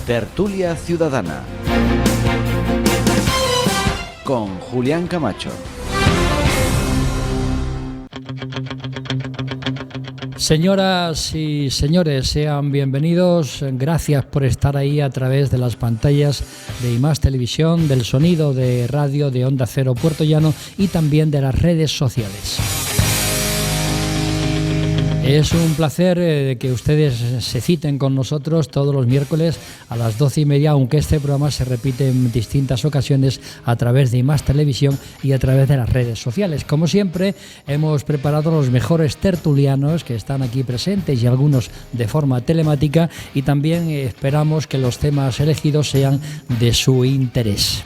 Tertulia Ciudadana con Julián Camacho. Señoras y señores, sean bienvenidos. Gracias por estar ahí a través de las pantallas de IMAX Televisión, del sonido de radio de Onda Cero Puerto Llano y también de las redes sociales. Es un placer que ustedes se citen con nosotros todos los miércoles a las 12:30, aunque este programa se repite en distintas ocasiones a través de IMAX Televisión y a través de las redes sociales. Como siempre, hemos preparado los mejores tertulianos que están aquí presentes y algunos de forma telemática, y también esperamos que los temas elegidos sean de su interés.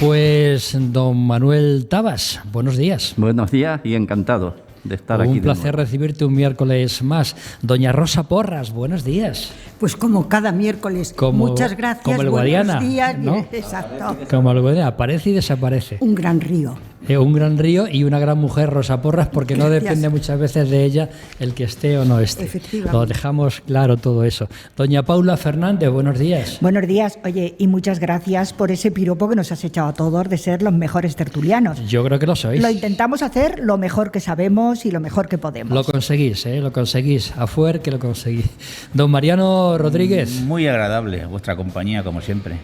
Pues don Manuel Tabas, buenos días. Buenos días y encantado de estar aquí. Un placer recibirte un miércoles más. Doña Rosa Porras, buenos días. Pues como cada miércoles, muchas gracias. Como el Guadiana, buenos días, ¿no? Exacto. Como el Guadiana, aparece y desaparece. Un gran río. Un gran río y una gran mujer, Rosa Porras, porque no depende muchas veces de ella el que esté o no esté. Efectivamente. Lo dejamos claro todo eso. Doña Paula Fernández, buenos días. Buenos días, oye, y muchas gracias por ese piropo que nos has echado a todos de ser los mejores tertulianos. Yo creo que lo sois. Lo intentamos hacer lo mejor que sabemos y lo mejor que podemos. Lo conseguís, lo conseguís. Afuera que lo conseguís. Don Mariano Rodríguez. Muy agradable vuestra compañía, como siempre.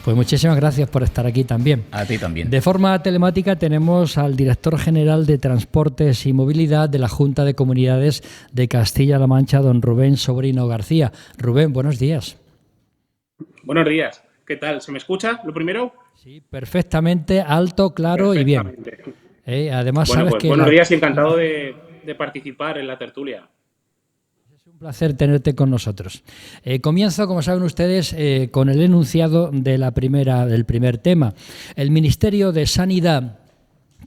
Pues muchísimas gracias por estar aquí también. A ti también. De forma telemática tenemos al director general de Transportes y Movilidad de la Junta de Comunidades de Castilla-La Mancha, don Rubén Sobrino García. Rubén, buenos días. Buenos días. ¿Qué tal? ¿Se me escucha lo primero? Sí, perfectamente, alto, claro y bien. Además, bueno, sabes pues, que... buenos días y encantado de participar en la tertulia. Un placer tenerte con nosotros. Comienzo, como saben ustedes, con el enunciado del primer tema. El Ministerio de Sanidad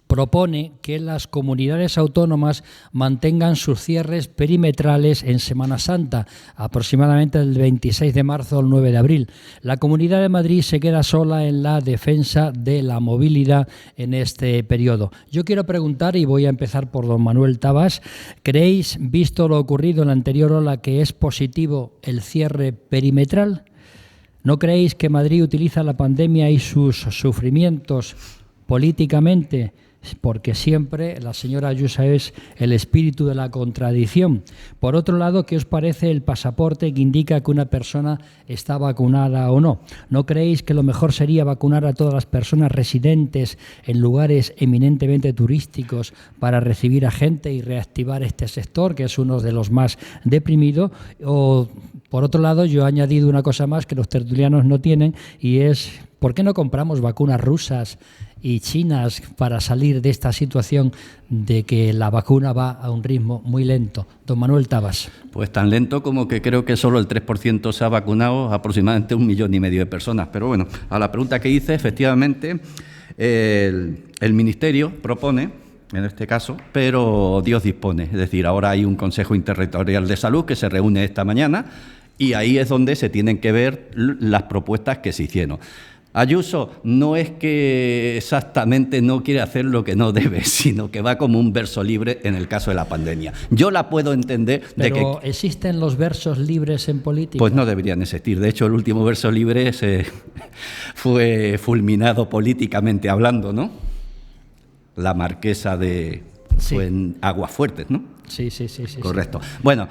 propone que las comunidades autónomas mantengan sus cierres perimetrales en Semana Santa, aproximadamente del 26 de marzo al 9 de abril. La Comunidad de Madrid se queda sola en la defensa de la movilidad en este periodo. Yo quiero preguntar, y voy a empezar por don Manuel Tabas, ¿creéis, visto lo ocurrido en la anterior ola, que es positivo el cierre perimetral? ¿No creéis que Madrid utiliza la pandemia y sus sufrimientos políticamente? Porque siempre la señora Ayuso es el espíritu de la contradicción. Por otro lado, ¿qué os parece el pasaporte que indica que una persona está vacunada o no? ¿No creéis que lo mejor sería vacunar a todas las personas residentes en lugares eminentemente turísticos para recibir a gente y reactivar este sector, que es uno de los más deprimidos? O, por otro lado, yo he añadido una cosa más que los tertulianos no tienen, y es: ¿por qué no compramos vacunas rusas y chinas para salir de esta situación de que la vacuna va a un ritmo muy lento? Don Manuel Tabas. Pues tan lento como que creo que solo el 3% se ha vacunado, aproximadamente 1,5 millones de personas. Pero bueno, a la pregunta que hice, efectivamente, el Ministerio propone, en este caso, pero Dios dispone. Es decir, ahora hay un Consejo Interterritorial de Salud que se reúne esta mañana y ahí es donde se tienen que ver las propuestas que se hicieron. Ayuso no es que exactamente no quiere hacer lo que no debe, sino que va como un verso libre en el caso de la pandemia. Yo la puedo entender. ¿Pero existen los versos libres en política? Pues no deberían existir. De hecho, el último verso libre fue fulminado políticamente hablando, ¿no? La marquesa de... Sí. Fue en Aguasfuertes, ¿no? Sí. Correcto. Bueno,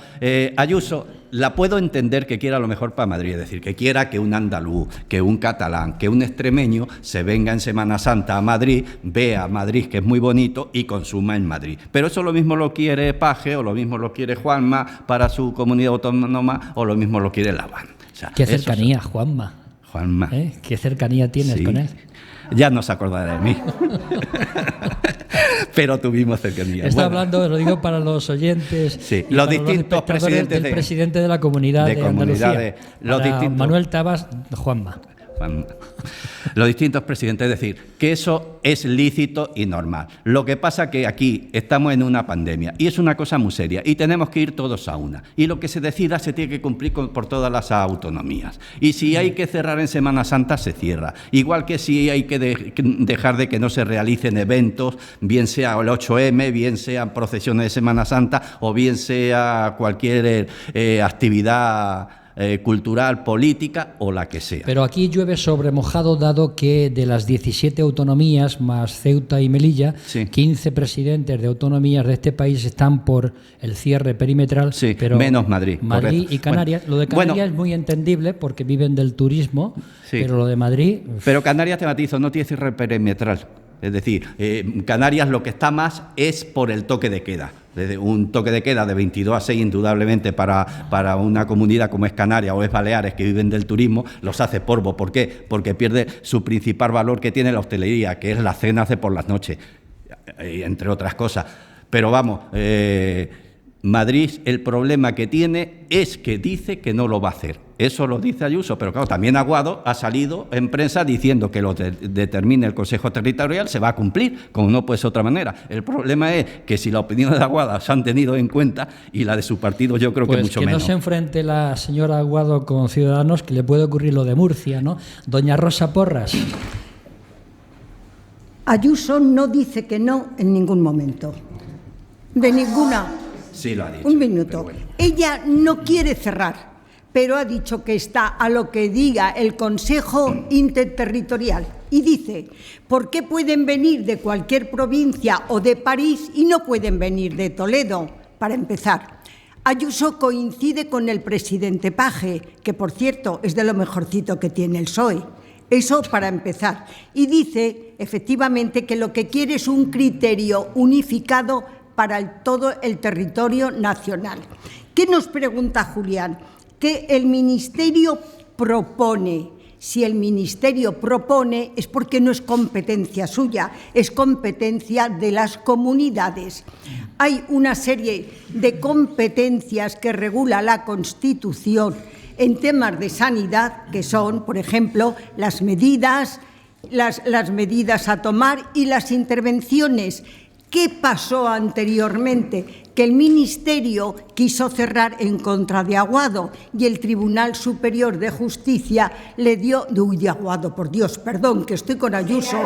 Ayuso, la puedo entender que quiera lo mejor para Madrid, es decir, que quiera que un andaluz, que un catalán, que un extremeño se venga en Semana Santa a Madrid, vea Madrid, que es muy bonito, y consuma en Madrid. Pero eso lo mismo lo quiere Paje, o lo mismo lo quiere Juanma para su comunidad autónoma, o lo mismo lo quiere Laván. O sea, qué cercanía, Juanma. ¿Qué cercanía tienes con él? Ya no se acordará de mí. Pero tuvimos cercanía. Está hablando, lo digo para los oyentes, sí, los distintos presidente de la comunidad de Andalucía. Manuel Tabas, Juanma. los distintos presidentes. Es decir, que eso es lícito y normal. Lo que pasa que aquí estamos en una pandemia y es una cosa muy seria y tenemos que ir todos a una. Y lo que se decida se tiene que cumplir por todas las autonomías. Y si hay que cerrar en Semana Santa, se cierra. Igual que si hay que dejar de que no se realicen eventos, bien sea el 8M, bien sean procesiones de Semana Santa o bien sea cualquier actividad cultural, política o la que sea. Pero aquí llueve sobre mojado, dado que de las 17 autonomías más Ceuta y Melilla, Sí. 15 presidentes de autonomías de este país están por el cierre perimetral, Sí, pero menos Madrid, Madrid correcto. y Canarias. Bueno, lo de Canarias bueno. es muy entendible porque viven del turismo, Sí. pero lo de Madrid... Pero Canarias, te matizo, no tiene cierre perimetral. Es decir, Canarias lo que está más es por el toque de queda. Desde un toque de queda de 22 a 6, indudablemente, para una comunidad como es Canarias o es Baleares, que viven del turismo, los hace polvo. ¿Por qué? Porque pierde su principal valor que tiene la hostelería, que es las cenas de por las noches, entre otras cosas. Pero vamos, Madrid, el problema que tiene es que dice que no lo va a hacer. Eso lo dice Ayuso, pero claro, también Aguado ha salido en prensa diciendo que lo determine el Consejo Territorial se va a cumplir, como no puede ser de otra manera. El problema es que si la opinión de Aguado se han tenido en cuenta y la de su partido yo creo Pues que mucho que menos. no se enfrente la señora Aguado con Ciudadanos, que le puede ocurrir lo de Murcia, ¿no? Doña Rosa Porras. Ayuso no dice que no en ningún momento. De ninguna. Sí, lo ha dicho. Un minuto. Pero bueno. Ella no quiere cerrar, pero ha dicho que está a lo que diga el Consejo Interterritorial. Y dice, ¿por qué pueden venir de cualquier provincia o de París y no pueden venir de Toledo? Para empezar, Ayuso coincide con el presidente Page, que por cierto es de lo mejorcito que tiene el PSOE. Eso para empezar. Y dice, efectivamente, que lo que quiere es un criterio unificado para todo el territorio nacional. ¿Qué nos pregunta Julián? Que el Ministerio propone. Si el Ministerio propone es porque no es competencia suya, es competencia de las comunidades. Hay una serie de competencias que regula la Constitución en temas de sanidad, que son, por ejemplo, las medidas a tomar y las intervenciones. ¿Qué pasó anteriormente? Que el Ministerio quiso cerrar en contra de Aguado y el Tribunal Superior de Justicia le dio... Uy, de Aguado, por Dios, perdón, que estoy con Ayuso.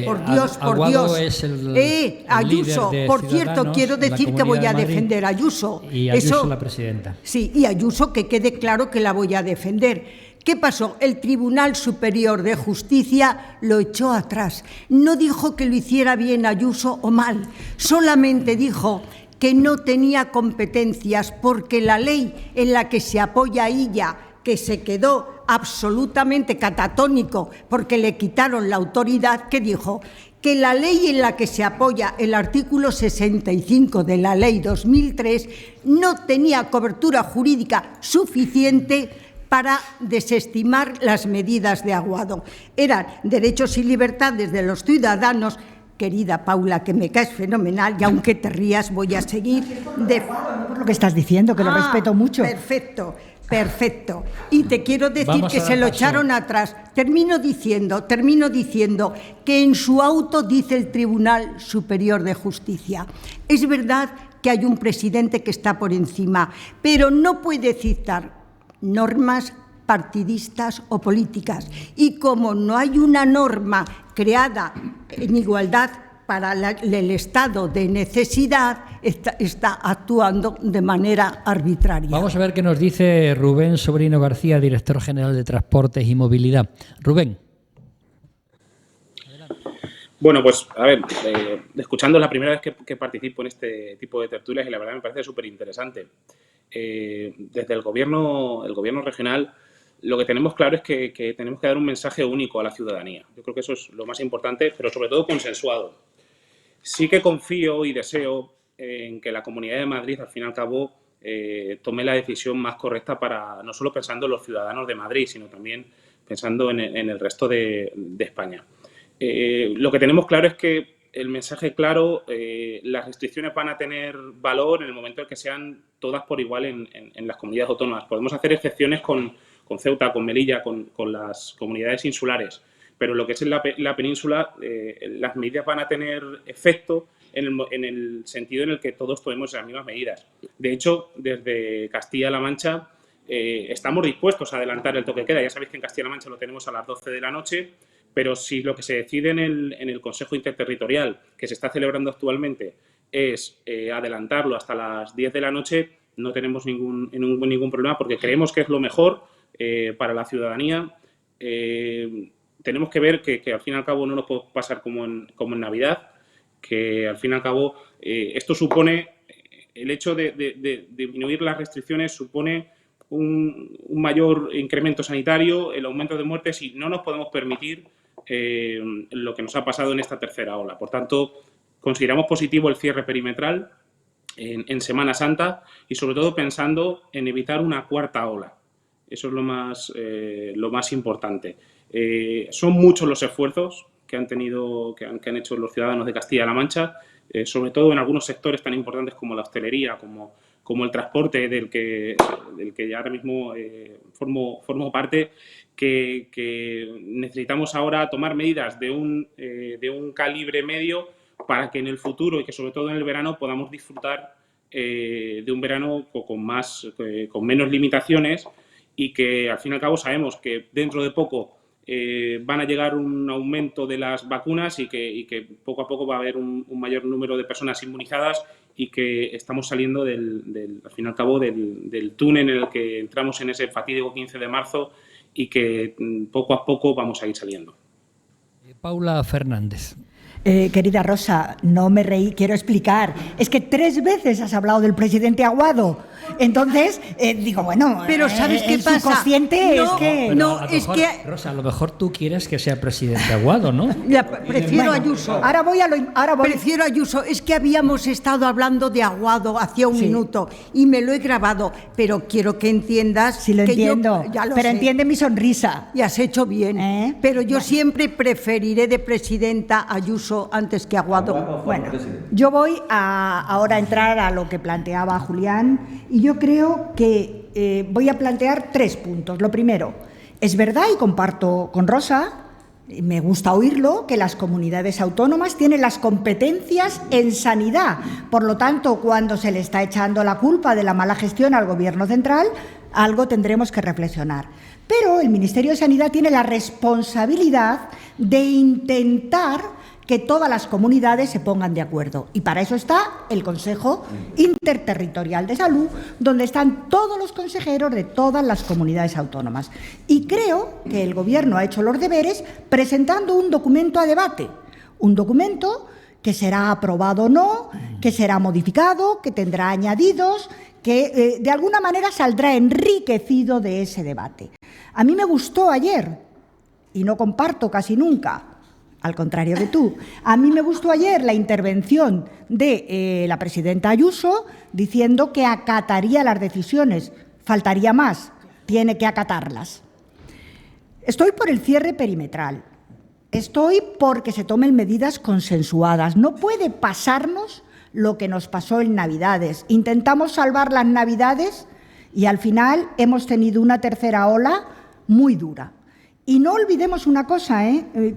Por Dios, por Aguado Dios. es el Ayuso, líder de por cierto, Ciudadanos quiero en la decir que voy Comunidad a de Madrid. defender a Ayuso. Y Ayuso la presidenta. Sí, y Ayuso, que quede claro que la voy a defender. ¿Qué pasó? El Tribunal Superior de Justicia lo echó atrás. No dijo que lo hiciera bien Ayuso o mal, solamente dijo que no tenía competencias porque la ley en la que se apoya ella, que se quedó absolutamente catatónico porque le quitaron la autoridad, que dijo que la ley en la que se apoya el artículo 65 de la Ley 2003 no tenía cobertura jurídica suficiente para desestimar las medidas de Aguado. Eran derechos y libertades de los ciudadanos. Querida Paula, que me caes fenomenal, y aunque te rías voy a seguir. Por lo que estás diciendo, que lo respeto mucho. Perfecto, perfecto. Y te quiero decir Vamos que a se dar lo paso. echaron atrás. Termino diciendo que en su auto dice el Tribunal Superior de Justicia. Es verdad que hay un presidente que está por encima, pero no puede citar normas partidistas o políticas. Y como no hay una norma creada en igualdad para el estado de necesidad, está actuando de manera arbitraria. Vamos a ver qué nos dice Rubén Sobrino García, director general de Transportes y Movilidad. Rubén. Bueno, pues a ver, escuchando, es la primera vez que participo en este tipo de tertulias y la verdad me parece súper interesante. Desde el gobierno regional, lo que tenemos claro es que tenemos que dar un mensaje único a la ciudadanía. Yo creo que eso es lo más importante, pero sobre todo consensuado. Sí que confío y deseo en que la Comunidad de Madrid, al fin y al cabo, tome la decisión más correcta para, no solo pensando en los ciudadanos de Madrid, sino también pensando en el resto de España. Lo que tenemos claro es que el mensaje claro, las restricciones van a tener valor en el momento en que sean todas por igual en las comunidades autónomas. Podemos hacer excepciones con Ceuta, con Melilla, con las comunidades insulares. Pero lo que es la península, las medidas van a tener efecto en el sentido en el que todos tomemos las mismas medidas. De hecho, desde Castilla-La Mancha estamos dispuestos a adelantar el toque de queda. Ya sabéis que en Castilla-La Mancha lo tenemos a las 12 de la noche, pero si lo que se decide en el Consejo Interterritorial, que se está celebrando actualmente, es adelantarlo hasta las 10 de la noche, no tenemos ningún problema, porque creemos que es lo mejor para la ciudadanía. Tenemos que ver que al fin y al cabo no nos puede pasar como en Navidad, que al fin y al cabo esto supone, el hecho de disminuir las restricciones supone un mayor incremento sanitario, el aumento de muertes, y no nos podemos permitir lo que nos ha pasado en esta tercera ola. Por tanto, consideramos positivo el cierre perimetral en Semana Santa y sobre todo pensando en evitar una cuarta ola. Eso es lo más importante. Son muchos los esfuerzos que han hecho los ciudadanos de Castilla-La Mancha, sobre todo en algunos sectores tan importantes como la hostelería, como el transporte, del que ya ahora mismo formo parte, que necesitamos ahora tomar medidas de un calibre medio para que en el futuro y que sobre todo en el verano podamos disfrutar de un verano con menos limitaciones, y que al fin y al cabo sabemos que dentro de poco van a llegar un aumento de las vacunas y que poco a poco va a haber un mayor número de personas inmunizadas, y que estamos saliendo al fin y al cabo del túnel en el que entramos en ese fatídico 15 de marzo y que poco a poco vamos a ir saliendo. Paula Fernández. Querida Rosa, no me reí, quiero explicar. Es que 3 veces has hablado del presidente Aguado. Entonces, digo, bueno, pero ¿sabes qué pasa? Subconsciente No, es que... no, es que... Rosa, a lo mejor tú quieres que sea presidente Aguado, ¿no? Prefiero Ayuso. Ahora voy. Prefiero Ayuso. Es que habíamos estado hablando de Aguado hacía un minuto y me lo he grabado, pero quiero que entiendas... Sí, lo que entiendo, yo, ya lo pero sé. entiende mi sonrisa. Y has hecho bien. Pero yo siempre preferiré de presidenta Ayuso antes que Aguado. Bueno, yo voy ahora a entrar a lo que planteaba Julián, y yo creo que voy a plantear 3 puntos. Lo primero, es verdad, y comparto con Rosa, me gusta oírlo, que las comunidades autónomas tienen las competencias en sanidad. Por lo tanto, cuando se le está echando la culpa de la mala gestión al Gobierno central, algo tendremos que reflexionar. Pero el Ministerio de Sanidad tiene la responsabilidad de intentar que todas las comunidades se pongan de acuerdo. Y para eso está el Consejo Interterritorial de Salud, donde están todos los consejeros de todas las comunidades autónomas. Y creo que el Gobierno ha hecho los deberes presentando un documento a debate, un documento que será aprobado o no, que será modificado, que tendrá añadidos, que de alguna manera saldrá enriquecido de ese debate. A mí me gustó ayer, y no comparto casi nunca, al contrario de tú. A mí me gustó ayer la intervención de la presidenta Ayuso diciendo que acataría las decisiones. Faltaría más, tiene que acatarlas. Estoy por el cierre perimetral. Estoy porque se tomen medidas consensuadas. No puede pasarnos lo que nos pasó en Navidades. Intentamos salvar las Navidades y al final hemos tenido una tercera ola muy dura. Y no olvidemos una cosa,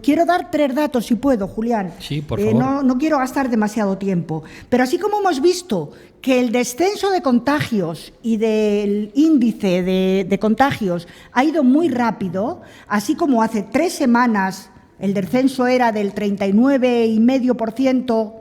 quiero dar 3 datos si puedo, Julián. Sí, por favor. No quiero gastar demasiado tiempo. Pero así como hemos visto que el descenso de contagios y del índice de contagios ha ido muy rápido, así como hace 3 semanas el descenso era del 39,5%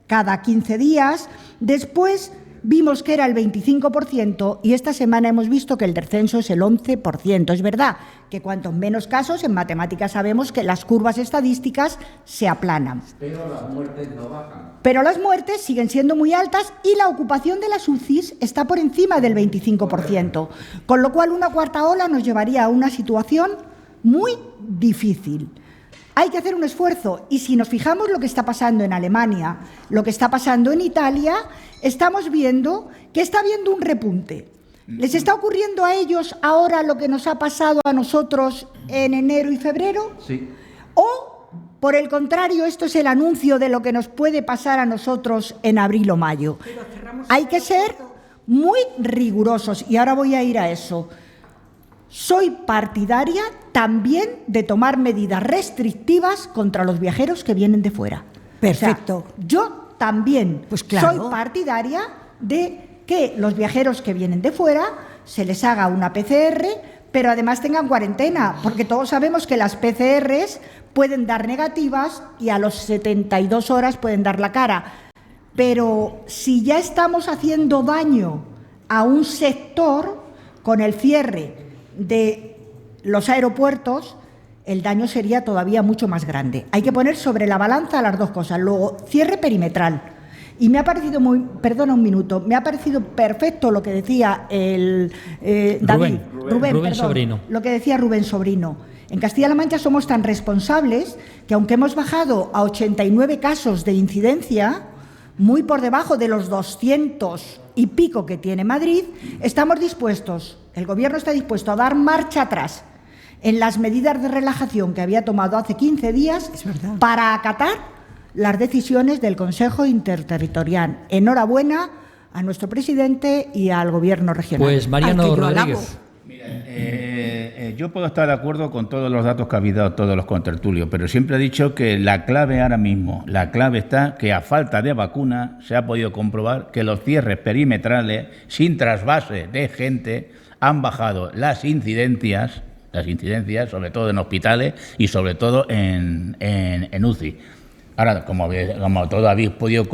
cada 15 días, después vimos que era el 25% y esta semana hemos visto que el descenso es el 11%. Es verdad que cuantos menos casos, en matemáticas sabemos que las curvas estadísticas se aplanan. Pero las muertes no bajan. Pero las muertes siguen siendo muy altas y la ocupación de las UCIs está por encima del 25%, con lo cual una cuarta ola nos llevaría a una situación muy difícil. Hay que hacer un esfuerzo y si nos fijamos lo que está pasando en Alemania, lo que está pasando en Italia, estamos viendo que está habiendo un repunte. ¿Les está ocurriendo a ellos ahora lo que nos ha pasado a nosotros en enero y febrero? Sí. ¿O, por el contrario, esto es el anuncio de lo que nos puede pasar a nosotros en abril o mayo? Hay que ser muy rigurosos y ahora voy a ir a eso. soy partidaria también de tomar medidas restrictivas contra los viajeros que vienen de fuera. Perfecto. O sea, yo también Pues claro. soy partidaria de que los viajeros que vienen de fuera se les haga una PCR, pero además tengan cuarentena, porque todos sabemos que las PCRs pueden dar negativas y a los 72 horas pueden dar la cara. Pero si ya estamos haciendo daño a un sector con el cierre de los aeropuertos, el daño sería todavía mucho más grande. Hay que poner sobre la balanza las dos cosas. Luego, cierre perimetral. Y me ha parecido perdona un minuto, me ha parecido perfecto lo que decía Rubén Sobrino. Lo que decía Rubén Sobrino. En Castilla-La Mancha somos tan responsables que, aunque hemos bajado a 89 casos de incidencia, muy por debajo de los 200 y pico que tiene Madrid, estamos dispuestos, el Gobierno está dispuesto a dar marcha atrás en las medidas de relajación que había tomado hace 15 días para acatar las decisiones del Consejo Interterritorial. Enhorabuena a nuestro presidente y al Gobierno regional. Pues Mariano Rodríguez. Yo puedo estar de acuerdo con todos los datos que habéis dado todos los contertulios, pero siempre he dicho que la clave ahora mismo, la clave está que a falta de vacuna se ha podido comprobar que los cierres perimetrales, sin trasvase de gente, han bajado las incidencias, sobre todo en hospitales y sobre todo en UCI. Ahora, como todos habéis podido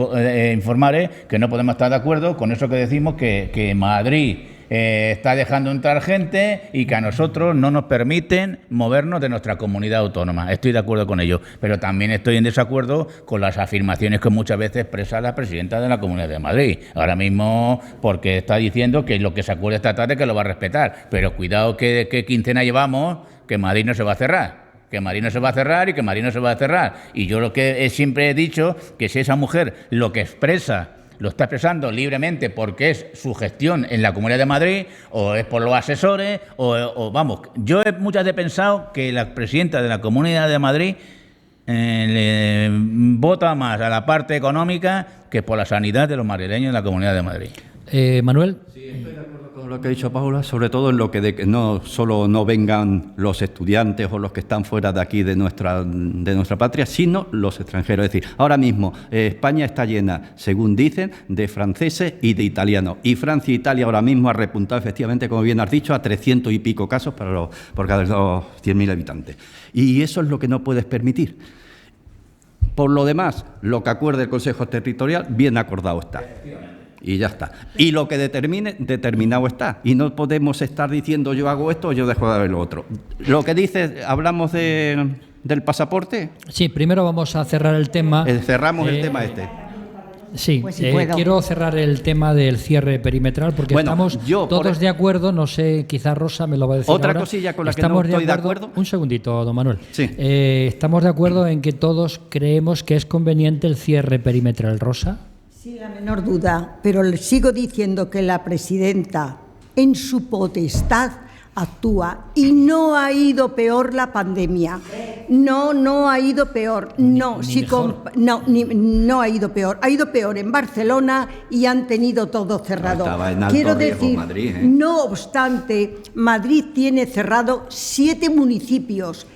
informar, que no podemos estar de acuerdo con eso que decimos que Madrid está dejando entrar gente y que a nosotros no nos permiten movernos de nuestra comunidad autónoma. Estoy de acuerdo con ello, pero también estoy en desacuerdo con las afirmaciones que muchas veces expresa la presidenta de la Comunidad de Madrid. Ahora mismo, porque está diciendo que lo que se acuerde esta tarde que lo va a respetar, pero cuidado que quincena llevamos, que Madrid no se va a cerrar. Que Madrid no se va a cerrar y que Madrid no se va a cerrar. Y yo lo que siempre he dicho, que si esa mujer lo que expresa lo está expresando libremente porque es su gestión en la Comunidad de Madrid o es por los asesores o vamos, yo muchas veces he pensado que la presidenta de la Comunidad de Madrid le vota más a la parte económica que por la sanidad de los madrileños en la Comunidad de Madrid. Manuel. Sí, estoy de acuerdo con lo que ha dicho Paula, sobre todo en lo que de que no solo no vengan los estudiantes o los que están fuera de aquí de nuestra patria, sino los extranjeros. Es decir, ahora mismo España está llena, según dicen, de franceses y de italianos. Y Francia e Italia ahora mismo ha repuntado, efectivamente, como bien has dicho, a 300 y pico casos por cada 100.000 habitantes. Y eso es lo que no puedes permitir. Por lo demás, lo que acuerde el Consejo Territorial, bien acordado está. Y ya está. Y lo que determine, determinado está. Y no podemos estar diciendo yo hago esto o yo dejo de hacer lo otro. Lo que dice, hablamos del pasaporte. Sí, primero vamos a cerrar el tema. Cerramos el tema este. Sí, pues si puedo. Quiero cerrar el tema del cierre perimetral porque estamos todos de acuerdo, no sé, quizás Rosa me lo va a decir otra ahora. Cosilla con la que no estoy de acuerdo. Un segundito, don Manuel. Sí. ¿Estamos de acuerdo en que todos creemos que es conveniente el cierre perimetral, Rosa? Sin la menor duda, pero le sigo diciendo que la presidenta, en su potestad, actúa y no ha ido peor la pandemia. No ha ido peor. No ha ido peor. Ha ido peor en Barcelona y han tenido todo cerrado. Estaba en alto Quiero riesgo decir, Madrid, no obstante, Madrid tiene cerrado 7 municipios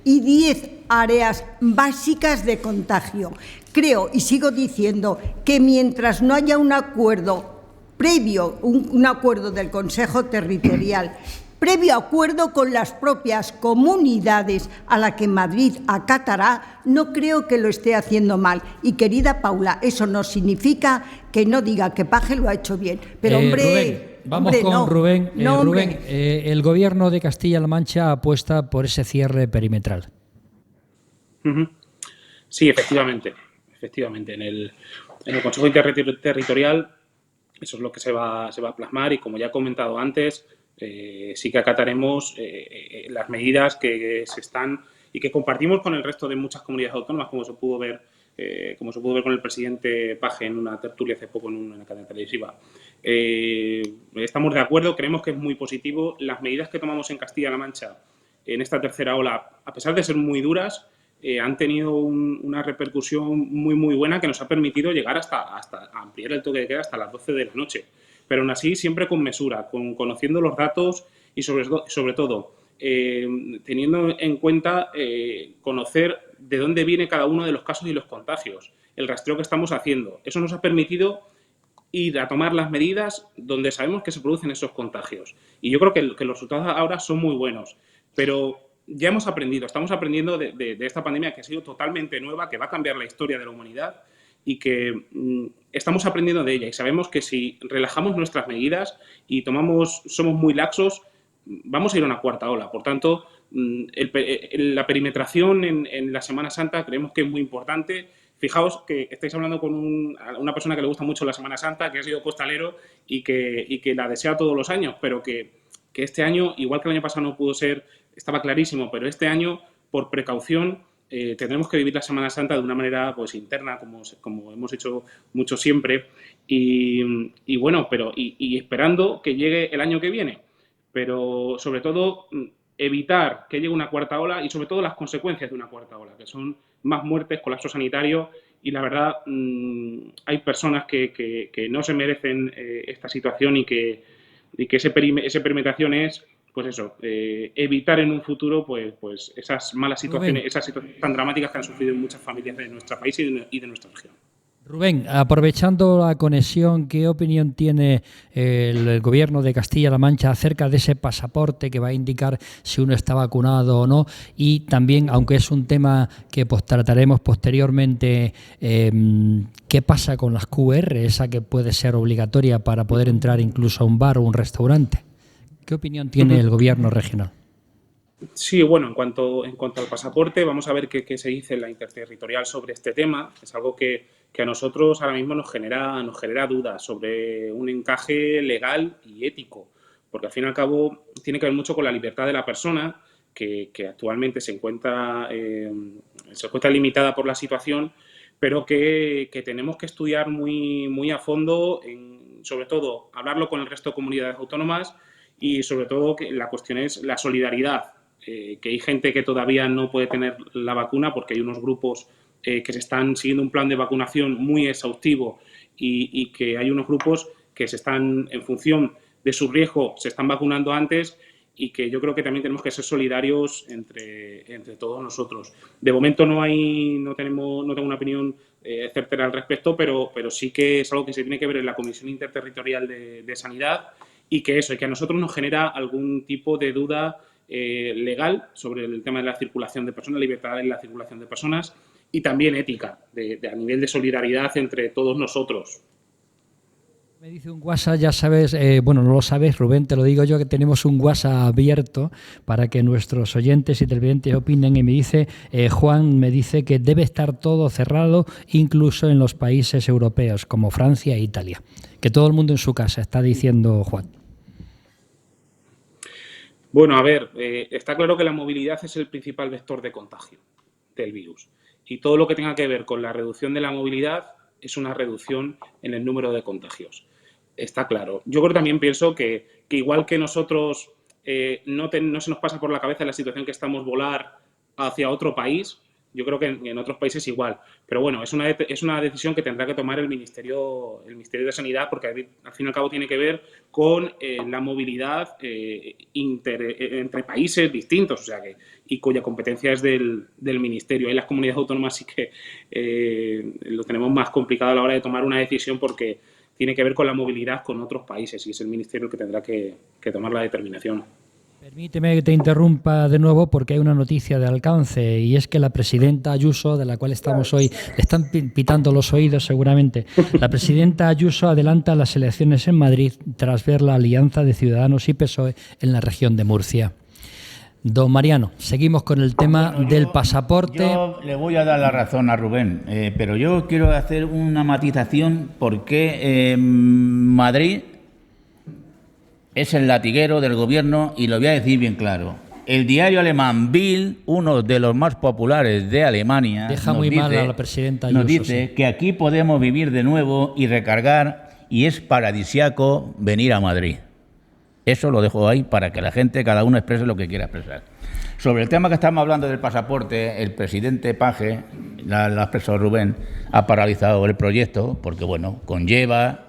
y 10 áreas básicas de contagio. Creo y sigo diciendo que mientras no haya un acuerdo previo, un acuerdo del Consejo Territorial, previo acuerdo con las propias comunidades a la que Madrid acatará, no creo que lo esté haciendo mal. Y querida Paula, eso no significa que no diga que Paje lo ha hecho bien. Pero Rubén, vamos con Rubén. Rubén, el Gobierno de Castilla-La Mancha apuesta por ese cierre perimetral. Sí, efectivamente. En el Consejo Interterritorial eso es lo que se va a plasmar y, como ya he comentado antes, sí que acataremos las medidas que se están y que compartimos con el resto de muchas comunidades autónomas, como se pudo ver con el presidente Paje en una tertulia hace poco en una cadena televisiva. Estamos de acuerdo, creemos que es muy positivo. Las medidas que tomamos en Castilla-La Mancha en esta tercera ola, a pesar de ser muy duras, han tenido una repercusión muy buena que nos ha permitido llegar hasta ampliar el toque de queda hasta las 12 de la noche. pero aún así siempre con mesura, conociendo los datos y sobre todo teniendo en cuenta conocer de dónde viene cada uno de los casos y los contagios, el rastreo que estamos haciendo. Eso nos ha permitido ir a tomar las medidas donde sabemos que se producen esos contagios. Y yo creo que los resultados ahora son muy buenos, pero ya hemos aprendido, estamos aprendiendo de esta pandemia que ha sido totalmente nueva, que va a cambiar la historia de la humanidad y que estamos aprendiendo de ella. Y sabemos que si relajamos nuestras medidas y somos muy laxos, vamos a ir a una cuarta ola. Por tanto, la perimetración en la Semana Santa creemos que es muy importante. Fijaos que estáis hablando con una persona que le gusta mucho la Semana Santa, que ha sido costalero y que la desea todos los años, pero que este año, igual que el año pasado no pudo ser, estaba clarísimo, pero este año, por precaución, tendremos que vivir la Semana Santa de una manera pues interna, como hemos hecho mucho siempre, y bueno, y esperando que llegue el año que viene, pero sobre todo evitar que llegue una cuarta ola y sobre todo las consecuencias de una cuarta ola, que son más muertes, colapso sanitario, y la verdad hay personas que no se merecen esta situación y que esa perimetración es, pues eso, evitar en un futuro pues esas malas situaciones, esas situaciones tan dramáticas que han sufrido muchas familias de nuestro país y de nuestra región. Rubén, aprovechando la conexión, ¿qué opinión tiene el Gobierno de Castilla-La Mancha acerca de ese pasaporte que va a indicar si uno está vacunado o no? Y también, aunque es un tema que pues trataremos posteriormente, ¿qué pasa con las QR, esa que puede ser obligatoria para poder entrar incluso a un bar o un restaurante? ¿Qué opinión tiene el Gobierno regional? Sí, bueno, en cuanto al pasaporte, vamos a ver qué se dice en la interterritorial sobre este tema. Es algo que a nosotros ahora mismo nos genera dudas sobre un encaje legal y ético, porque al fin y al cabo tiene que ver mucho con la libertad de la persona, que actualmente se encuentra limitada por la situación, pero que tenemos que estudiar muy a fondo, sobre todo hablarlo con el resto de comunidades autónomas y sobre todo que la cuestión es la solidaridad. Que hay gente que todavía no puede tener la vacuna porque hay unos grupos que se están siguiendo un plan de vacunación muy exhaustivo y que hay unos grupos que se están, en función de su riesgo, se están vacunando antes y que yo creo que también tenemos que ser solidarios entre todos nosotros. De momento no tengo una opinión certera al respecto, pero sí que es algo que se tiene que ver en la Comisión Interterritorial de Sanidad y que a nosotros nos genera algún tipo de duda legal sobre el tema de la circulación de personas, libertad en la circulación de personas y también ética, a nivel de solidaridad entre todos nosotros. Me dice un WhatsApp, ya sabes, bueno, no lo sabes, Rubén, te lo digo yo, que tenemos un WhatsApp abierto para que nuestros oyentes y televidentes opinen, y me dice, Juan me dice que debe estar todo cerrado, incluso en los países europeos, como Francia e Italia. Que todo el mundo en su casa, está diciendo Juan. Bueno, a ver, está claro que la movilidad es el principal vector de contagio del virus. Y todo lo que tenga que ver con la reducción de la movilidad es una reducción en el número de contagios. Está claro. Yo también pienso que igual que nosotros no se nos pasa por la cabeza la situación que estamos volar hacia otro país, yo creo que en otros países igual. Pero bueno, es una decisión que tendrá que tomar el Ministerio de Sanidad, porque al fin y al cabo tiene que ver con la movilidad entre países distintos, o sea y cuya competencia es del Ministerio. Ahí las comunidades autónomas sí que lo tenemos más complicado a la hora de tomar una decisión porque tiene que ver con la movilidad con otros países y es el Ministerio el que tendrá que tomar la determinación. Permíteme que te interrumpa de nuevo porque hay una noticia de alcance y es que la presidenta Ayuso, de la cual estamos hoy, le están pitando los oídos seguramente, la presidenta Ayuso adelanta las elecciones en Madrid tras ver la alianza de Ciudadanos y PSOE en la región de Murcia. Don Mariano, seguimos con el tema del pasaporte. Yo le voy a dar la razón a Rubén, pero yo quiero hacer una matización porque Madrid es el latiguero del gobierno y lo voy a decir bien claro. El diario alemán Bild, uno de los más populares de Alemania, deja muy mal a la presidenta Ayuso, nos dice que aquí podemos vivir de nuevo y recargar y es paradisiaco venir a Madrid. Eso lo dejo ahí para que la gente, cada uno exprese lo que quiera expresar. Sobre el tema que estamos hablando del pasaporte, el presidente Page, lo ha expresado Rubén, ha paralizado el proyecto porque, bueno, conlleva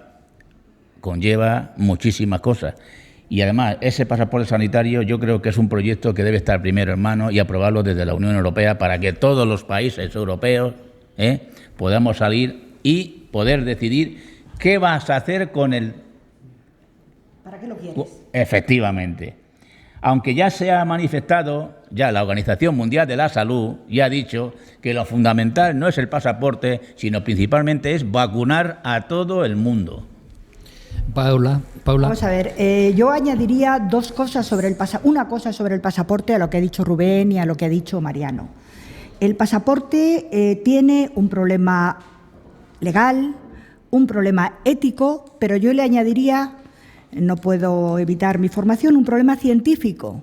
conlleva muchísimas cosas. Y además, ese pasaporte sanitario yo creo que es un proyecto que debe estar primero en mano y aprobarlo desde la Unión Europea para que todos los países europeos podamos salir y poder decidir qué vas a hacer con el... ¿Para qué lo quieres? Efectivamente. Aunque ya se ha manifestado, ya la Organización Mundial de la Salud ya ha dicho que lo fundamental no es el pasaporte, sino principalmente es vacunar a todo el mundo. Paula. Vamos a ver, yo añadiría una cosa sobre el pasaporte a lo que ha dicho Rubén y a lo que ha dicho Mariano. El pasaporte tiene un problema legal, un problema ético, pero yo le añadiría, no puedo evitar mi formación, un problema científico,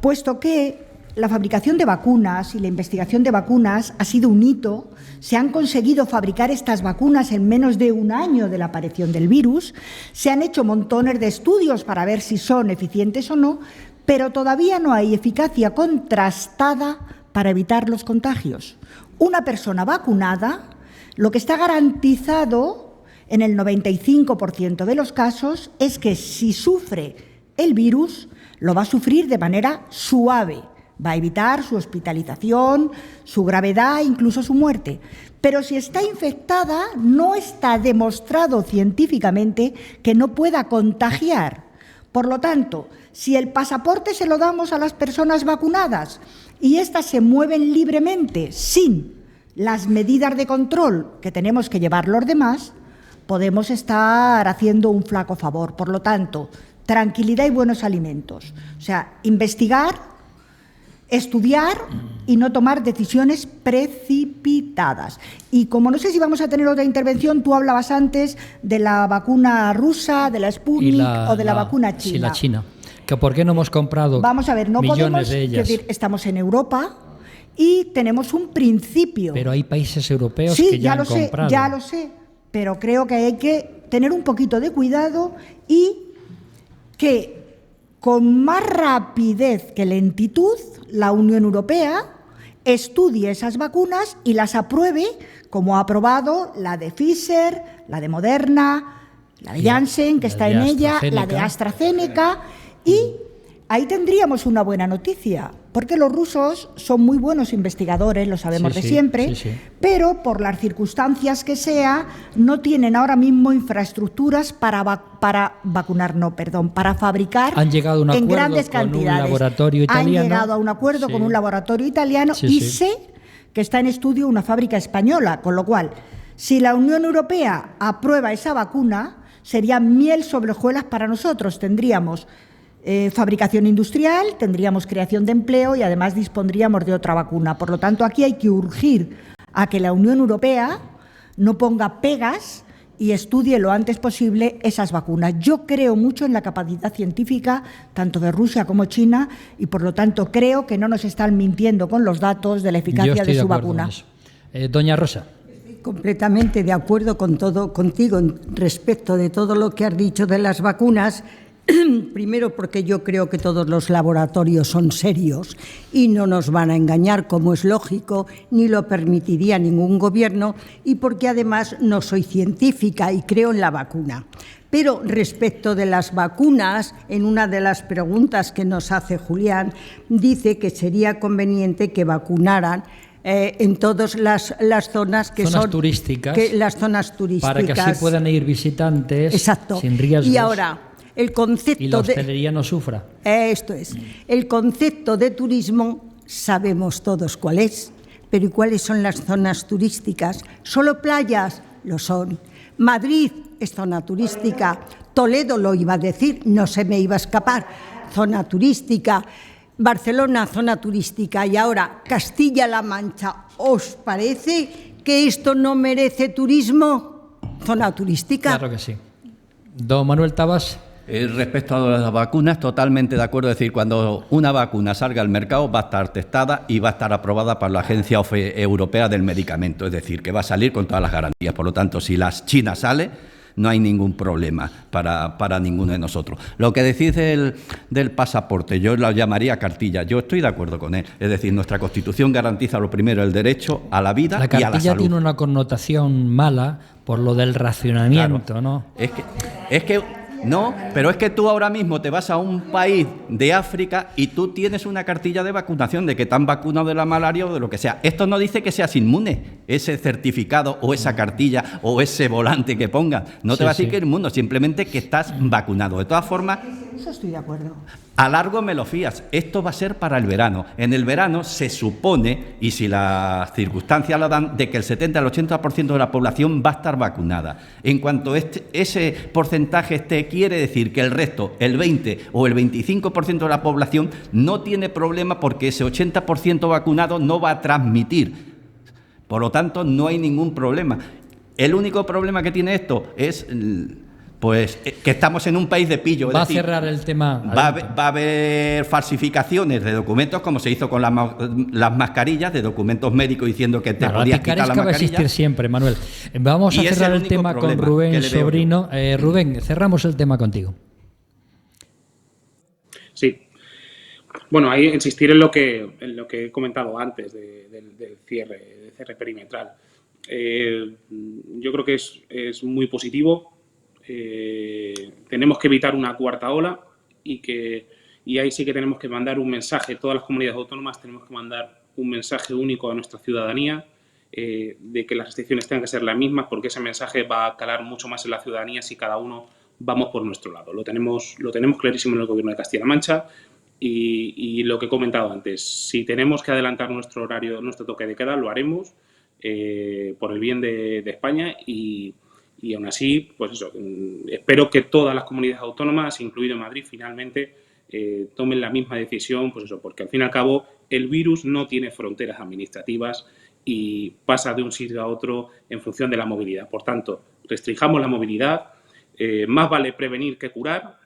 puesto que la fabricación de vacunas y la investigación de vacunas ha sido un hito. Se han conseguido fabricar estas vacunas en menos de un año de la aparición del virus. Se han hecho montones de estudios para ver si son eficientes o no, pero todavía no hay eficacia contrastada para evitar los contagios. Una persona vacunada, lo que está garantizado en el 95% de los casos es que si sufre el virus, lo va a sufrir de manera suave. Va a evitar su hospitalización, su gravedad, incluso su muerte. Pero si está infectada, no está demostrado científicamente que no pueda contagiar. Por lo tanto, si el pasaporte se lo damos a las personas vacunadas y éstas se mueven libremente sin las medidas de control que tenemos que llevar los demás, podemos estar haciendo un flaco favor. Por lo tanto, tranquilidad y buenos alimentos. O sea, investigar, estudiar y no tomar decisiones precipitadas. Y como no sé si vamos a tener otra intervención, tú hablabas antes de la vacuna rusa, de la Sputnik o de la vacuna china. Sí, la china. ¿Que ¿Por qué no hemos comprado Vamos a ver, no millones podemos, de ellas? decir, estamos en Europa y tenemos un principio. Pero hay países europeos sí, que ya han comprado. Ya lo sé, pero creo que hay que tener un poquito de cuidado y que con más rapidez que lentitud la Unión Europea estudie esas vacunas y las apruebe, como ha aprobado la de Pfizer, la de Moderna, la de Janssen, que está en ella, la de AstraZeneca, y ahí tendríamos una buena noticia, porque los rusos son muy buenos investigadores, lo sabemos de siempre, pero por las circunstancias que sea, no tienen ahora mismo infraestructuras para fabricar en grandes cantidades. Un laboratorio italiano. Han llegado a un acuerdo con un laboratorio italiano y sé que está en estudio una fábrica española, con lo cual, si la Unión Europea aprueba esa vacuna, sería miel sobre hojuelas para nosotros. Tendríamos fabricación industrial, tendríamos creación de empleo y además dispondríamos de otra vacuna. Por lo tanto, aquí hay que urgir a que la Unión Europea no ponga pegas y estudie lo antes posible esas vacunas. Yo creo mucho en la capacidad científica tanto de Rusia como China y, por lo tanto, creo que no nos están mintiendo con los datos de la eficacia de su vacuna. Doña Rosa. Estoy completamente de acuerdo con todo contigo respecto de todo lo que has dicho de las vacunas. Primero, porque yo creo que todos los laboratorios son serios y no nos van a engañar, como es lógico, ni lo permitiría ningún gobierno, y porque además no soy científica y creo en la vacuna. Pero respecto de las vacunas, en una de las preguntas que nos hace Julián, dice que sería conveniente que vacunaran en todas las zonas que son turísticas, las zonas turísticas, para que así puedan ir visitantes. Exacto. Sin riesgos. Y ahora, el concepto y la hostelería no sufra. Esto es. El concepto de turismo sabemos todos cuál es, pero ¿y cuáles son las zonas turísticas? ¿Solo playas? Lo son. Madrid es zona turística. Toledo lo iba a decir, no se me iba a escapar. Zona turística. Barcelona, zona turística. Y ahora, Castilla-La Mancha. ¿Os parece que esto no merece turismo? Zona turística. Claro que sí. Don Manuel Tabas. Respecto a las vacunas, totalmente de acuerdo. Es decir, cuando una vacuna salga al mercado va a estar testada y va a estar aprobada por la Agencia Europea del Medicamento. Es decir, que va a salir con todas las garantías. Por lo tanto, si la China sale, no hay ningún problema para ninguno de nosotros. Lo que decís del pasaporte, yo lo llamaría cartilla. Yo estoy de acuerdo con él. Es decir, nuestra Constitución garantiza lo primero el derecho a la vida y a la salud. La cartilla tiene una connotación mala por lo del racionamiento, claro. ¿no? Es que no, pero es que tú ahora mismo te vas a un país de África y tú tienes una cartilla de vacunación de que te han vacunado de la malaria o de lo que sea. Esto no dice que seas inmune, ese certificado o esa cartilla o ese volante que pongas. No te va a decir que eres inmune, simplemente que estás vacunado. De todas formas, Eso estoy de acuerdo. a largo me lo fías. Esto va a ser para el verano. En el verano se supone, y si las circunstancias lo dan, de que el 70 al 80% de la población va a estar vacunada. En cuanto ese porcentaje esté, quiere decir que el resto, el 20 o el 25% de la población, no tiene problema porque ese 80% vacunado no va a transmitir. Por lo tanto, no hay ningún problema. El único problema que tiene esto es... pues que estamos en un país de pillo. Va a cerrar el tema. Va a haber falsificaciones de documentos, como se hizo con las mascarillas, de documentos médicos diciendo que te podías quitar la mascarilla. Va a existir siempre, Manuel. Vamos a cerrar el tema con Rubén Sobrino. Rubén, cerramos el tema contigo. Sí. Bueno, ahí insistir en lo que he comentado antes del cierre perimetral. Yo creo que es muy positivo. Tenemos que evitar una cuarta ola y ahí sí que tenemos que mandar un mensaje, todas las comunidades autónomas tenemos que mandar un mensaje único a nuestra ciudadanía de que las restricciones tengan que ser las mismas, porque ese mensaje va a calar mucho más en la ciudadanía si cada uno vamos por nuestro lado. Lo tenemos clarísimo en el Gobierno de Castilla-La Mancha y lo que he comentado antes, si tenemos que adelantar nuestro horario, nuestro toque de queda, lo haremos por el bien de España y aún así, pues eso, espero que todas las comunidades autónomas, incluido Madrid, finalmente tomen la misma decisión, pues eso, porque al fin y al cabo el virus no tiene fronteras administrativas y pasa de un sitio a otro en función de la movilidad. Por tanto, restringamos la movilidad, más vale prevenir que curar,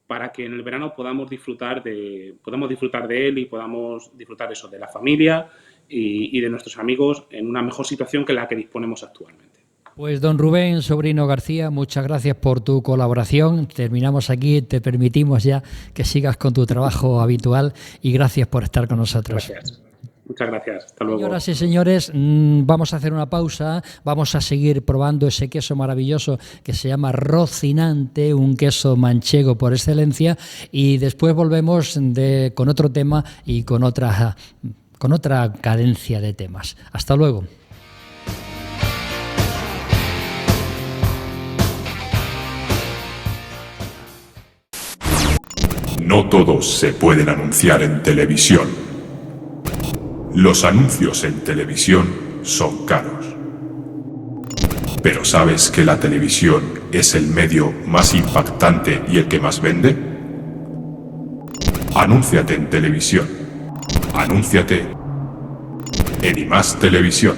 para que en el verano podamos disfrutar de él y podamos disfrutar eso, de la familia y de nuestros amigos en una mejor situación que la que disponemos actualmente. Pues don Rubén Sobrino García, muchas gracias por tu colaboración. Terminamos aquí, te permitimos ya que sigas con tu trabajo habitual y gracias por estar con nosotros. Gracias. Muchas gracias. Hasta luego. Señoras y señores, vamos a hacer una pausa, vamos a seguir probando ese queso maravilloso que se llama Rocinante, un queso manchego por excelencia, y después volvemos con otro tema y con otra cadencia de temas. Hasta luego. No todos se pueden anunciar en televisión. Los anuncios en televisión son caros. ¿Pero sabes que la televisión es el medio más impactante y el que más vende? Anúnciate en televisión. Anúnciate en IMAX Televisión.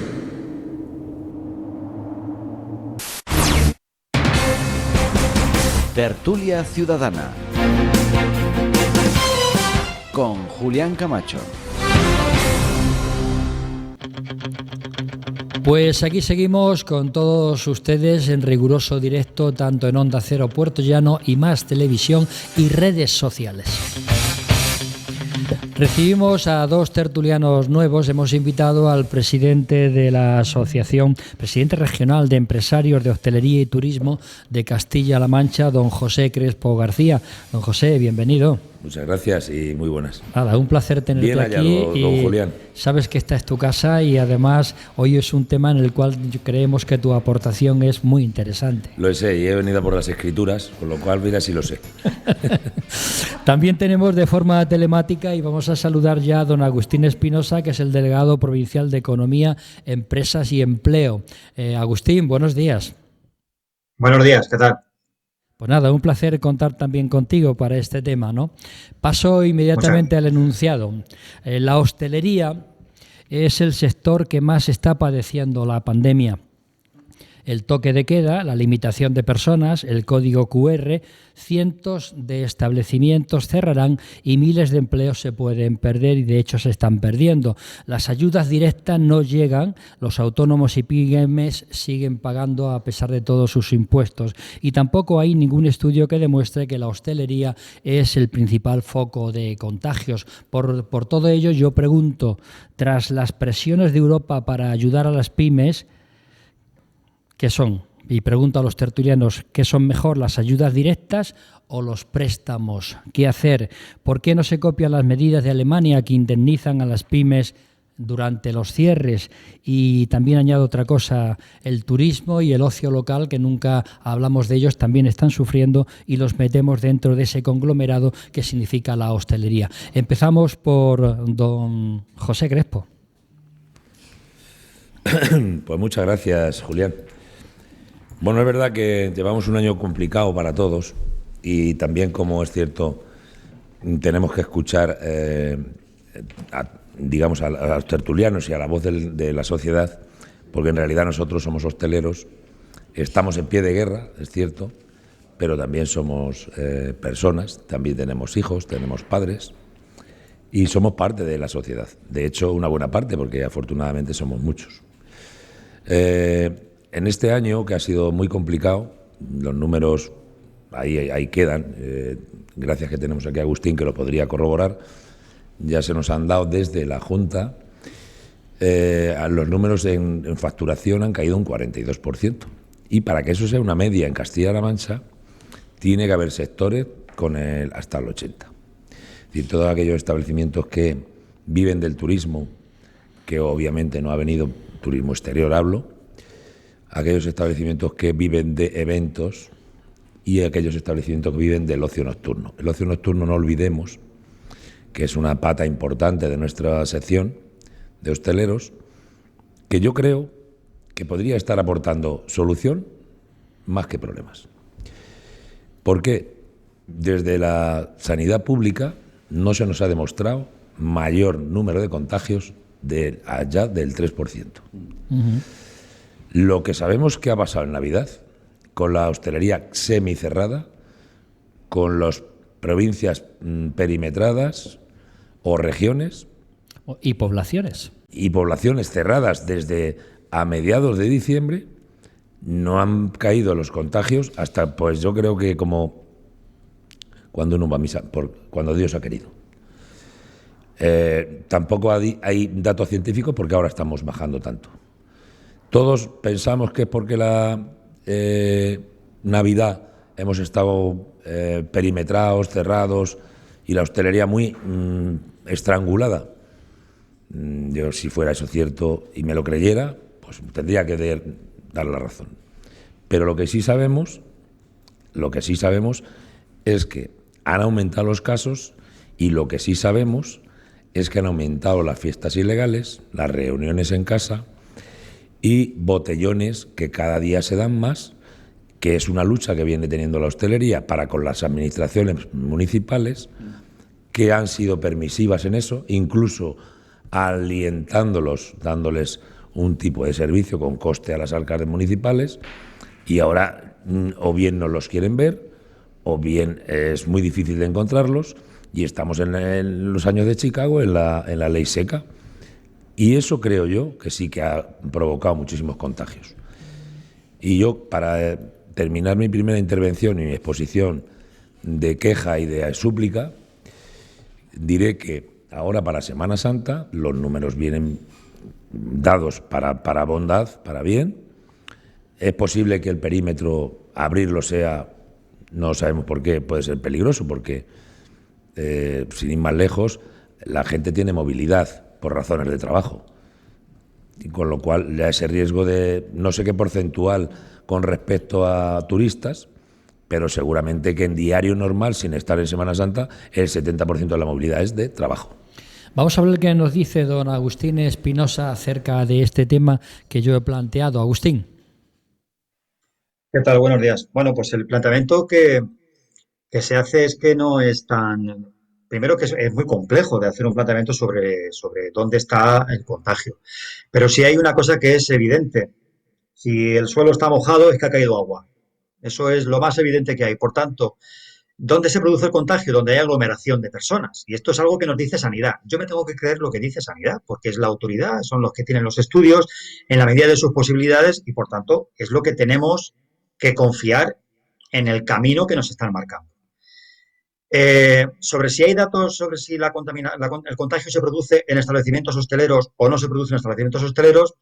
Tertulia Ciudadana con Julián Camacho. Pues aquí seguimos con todos ustedes en riguroso directo, tanto en Onda Cero Puerto Llano, IMAX Televisión y redes sociales. Recibimos a dos tertulianos nuevos. Hemos invitado al presidente de la Asociación, presidente regional de empresarios de hostelería y turismo de Castilla-La Mancha, don José Crespo García. Don José, bienvenido. Muchas gracias y muy buenas. Nada, un placer tenerte bien aquí. Hallado, don Julián. Sabes que esta es tu casa y además hoy es un tema en el cual creemos que tu aportación es muy interesante. Lo sé y he venido por las escrituras, con lo cual mira si lo sé. También tenemos de forma telemática y vamos a saludar ya a don Agustín Espinosa, que es el delegado provincial de Economía, Empresas y Empleo. Agustín, buenos días. Buenos días, ¿qué tal? Pues nada, un placer contar también contigo para este tema, ¿no? Paso inmediatamente al enunciado. La hostelería es el sector que más está padeciendo la pandemia. el toque de queda, la limitación de personas, el código QR, cientos de establecimientos cerrarán y miles de empleos se pueden perder y de hecho se están perdiendo. Las ayudas directas no llegan, los autónomos y pymes siguen pagando a pesar de todos sus impuestos y tampoco hay ningún estudio que demuestre que la hostelería es el principal foco de contagios. Por todo ello yo pregunto, tras las presiones de Europa para ayudar a las pymes, ¿qué son? Y pregunto a los tertulianos, ¿qué son mejor, las ayudas directas o los préstamos? ¿Qué hacer? ¿Por qué no se copian las medidas de Alemania que indemnizan a las pymes durante los cierres? Y también añado otra cosa, el turismo y el ocio local, que nunca hablamos de ellos, también están sufriendo y los metemos dentro de ese conglomerado que significa la hostelería. Empezamos por don José Crespo. Pues muchas gracias, Julián. Bueno, es verdad que llevamos un año complicado para todos y también, como es cierto, tenemos que escuchar digamos, a los tertulianos y a la voz de la sociedad, porque en realidad nosotros somos hosteleros, estamos en pie de guerra, es cierto, pero también somos personas, también tenemos hijos, tenemos padres y somos parte de la sociedad. De hecho, una buena parte, porque afortunadamente somos muchos. En este año, que ha sido muy complicado, los números ahí quedan, gracias que tenemos aquí a Agustín, que lo podría corroborar, ya se nos han dado desde la Junta, los números en facturación han caído un 42%. Y para que eso sea una media en Castilla-La Mancha, tiene que haber sectores con hasta el 80%. Es decir, todos aquellos establecimientos que viven del turismo, que obviamente no ha venido turismo exterior, hablo, aquellos establecimientos que viven de eventos y aquellos establecimientos que viven del ocio nocturno. El ocio nocturno, no olvidemos, que es una pata importante de nuestra sección de hosteleros, que yo creo que podría estar aportando solución más que problemas. ¿Por qué? Desde la sanidad pública no se nos ha demostrado mayor número de contagios allá del 3%. Lo que sabemos que ha pasado en Navidad, con la hostelería semicerrada, con las provincias perimetradas o regiones. Y poblaciones. Y poblaciones cerradas desde a mediados de diciembre, no han caído los contagios hasta, pues yo creo que como cuando uno va a misa, cuando Dios ha querido. Tampoco hay datos científicos porque ahora estamos bajando tanto. Todos pensamos que es porque la Navidad hemos estado perimetrados, cerrados y la hostelería muy estrangulada. Yo, si fuera eso cierto y me lo creyera, pues tendría que dar la razón. Pero lo que sí sabemos es que han aumentado los casos y lo que sí sabemos es que han aumentado las fiestas ilegales, las reuniones en casa y botellones que cada día se dan más, que es una lucha que viene teniendo la hostelería para con las administraciones municipales, que han sido permisivas en eso, incluso alientándolos, dándoles un tipo de servicio con coste a las arcas municipales, y ahora o bien no los quieren ver, o bien es muy difícil de encontrarlos, y estamos en los años de Chicago, en la ley seca. Y eso creo yo que sí que ha provocado muchísimos contagios. Y yo, para terminar mi primera intervención y mi exposición de queja y de súplica, diré que ahora para Semana Santa los números vienen dados para bondad, para bien. Es posible que el perímetro, abrirlo sea, no sabemos por qué, puede ser peligroso, porque sin ir más lejos, la gente tiene movilidad por razones de trabajo, y con lo cual ya ese riesgo de no sé qué porcentual con respecto a turistas, pero seguramente que en diario normal, sin estar en Semana Santa, el 70% de la movilidad es de trabajo. Vamos a ver qué nos dice don Agustín Espinosa acerca de este tema que yo he planteado. Agustín. ¿Qué tal? Buenos días. Bueno, pues el planteamiento que se hace es que no es tan... Primero que es muy complejo de hacer un planteamiento sobre dónde está el contagio. Pero sí hay una cosa que es evidente, Si el suelo está mojado es que ha caído agua. Eso es lo más evidente que hay. Por tanto, ¿dónde se produce el contagio? Donde hay aglomeración de personas. Y esto es algo que nos dice Sanidad. Yo me tengo que creer lo que dice Sanidad, porque es la autoridad, son los que tienen los estudios en la medida de sus posibilidades y, por tanto, es lo que tenemos que confiar en el camino que nos están marcando. Sobre si hay datos sobre si el contagio se produce en establecimientos hosteleros o no se produce en establecimientos hosteleros,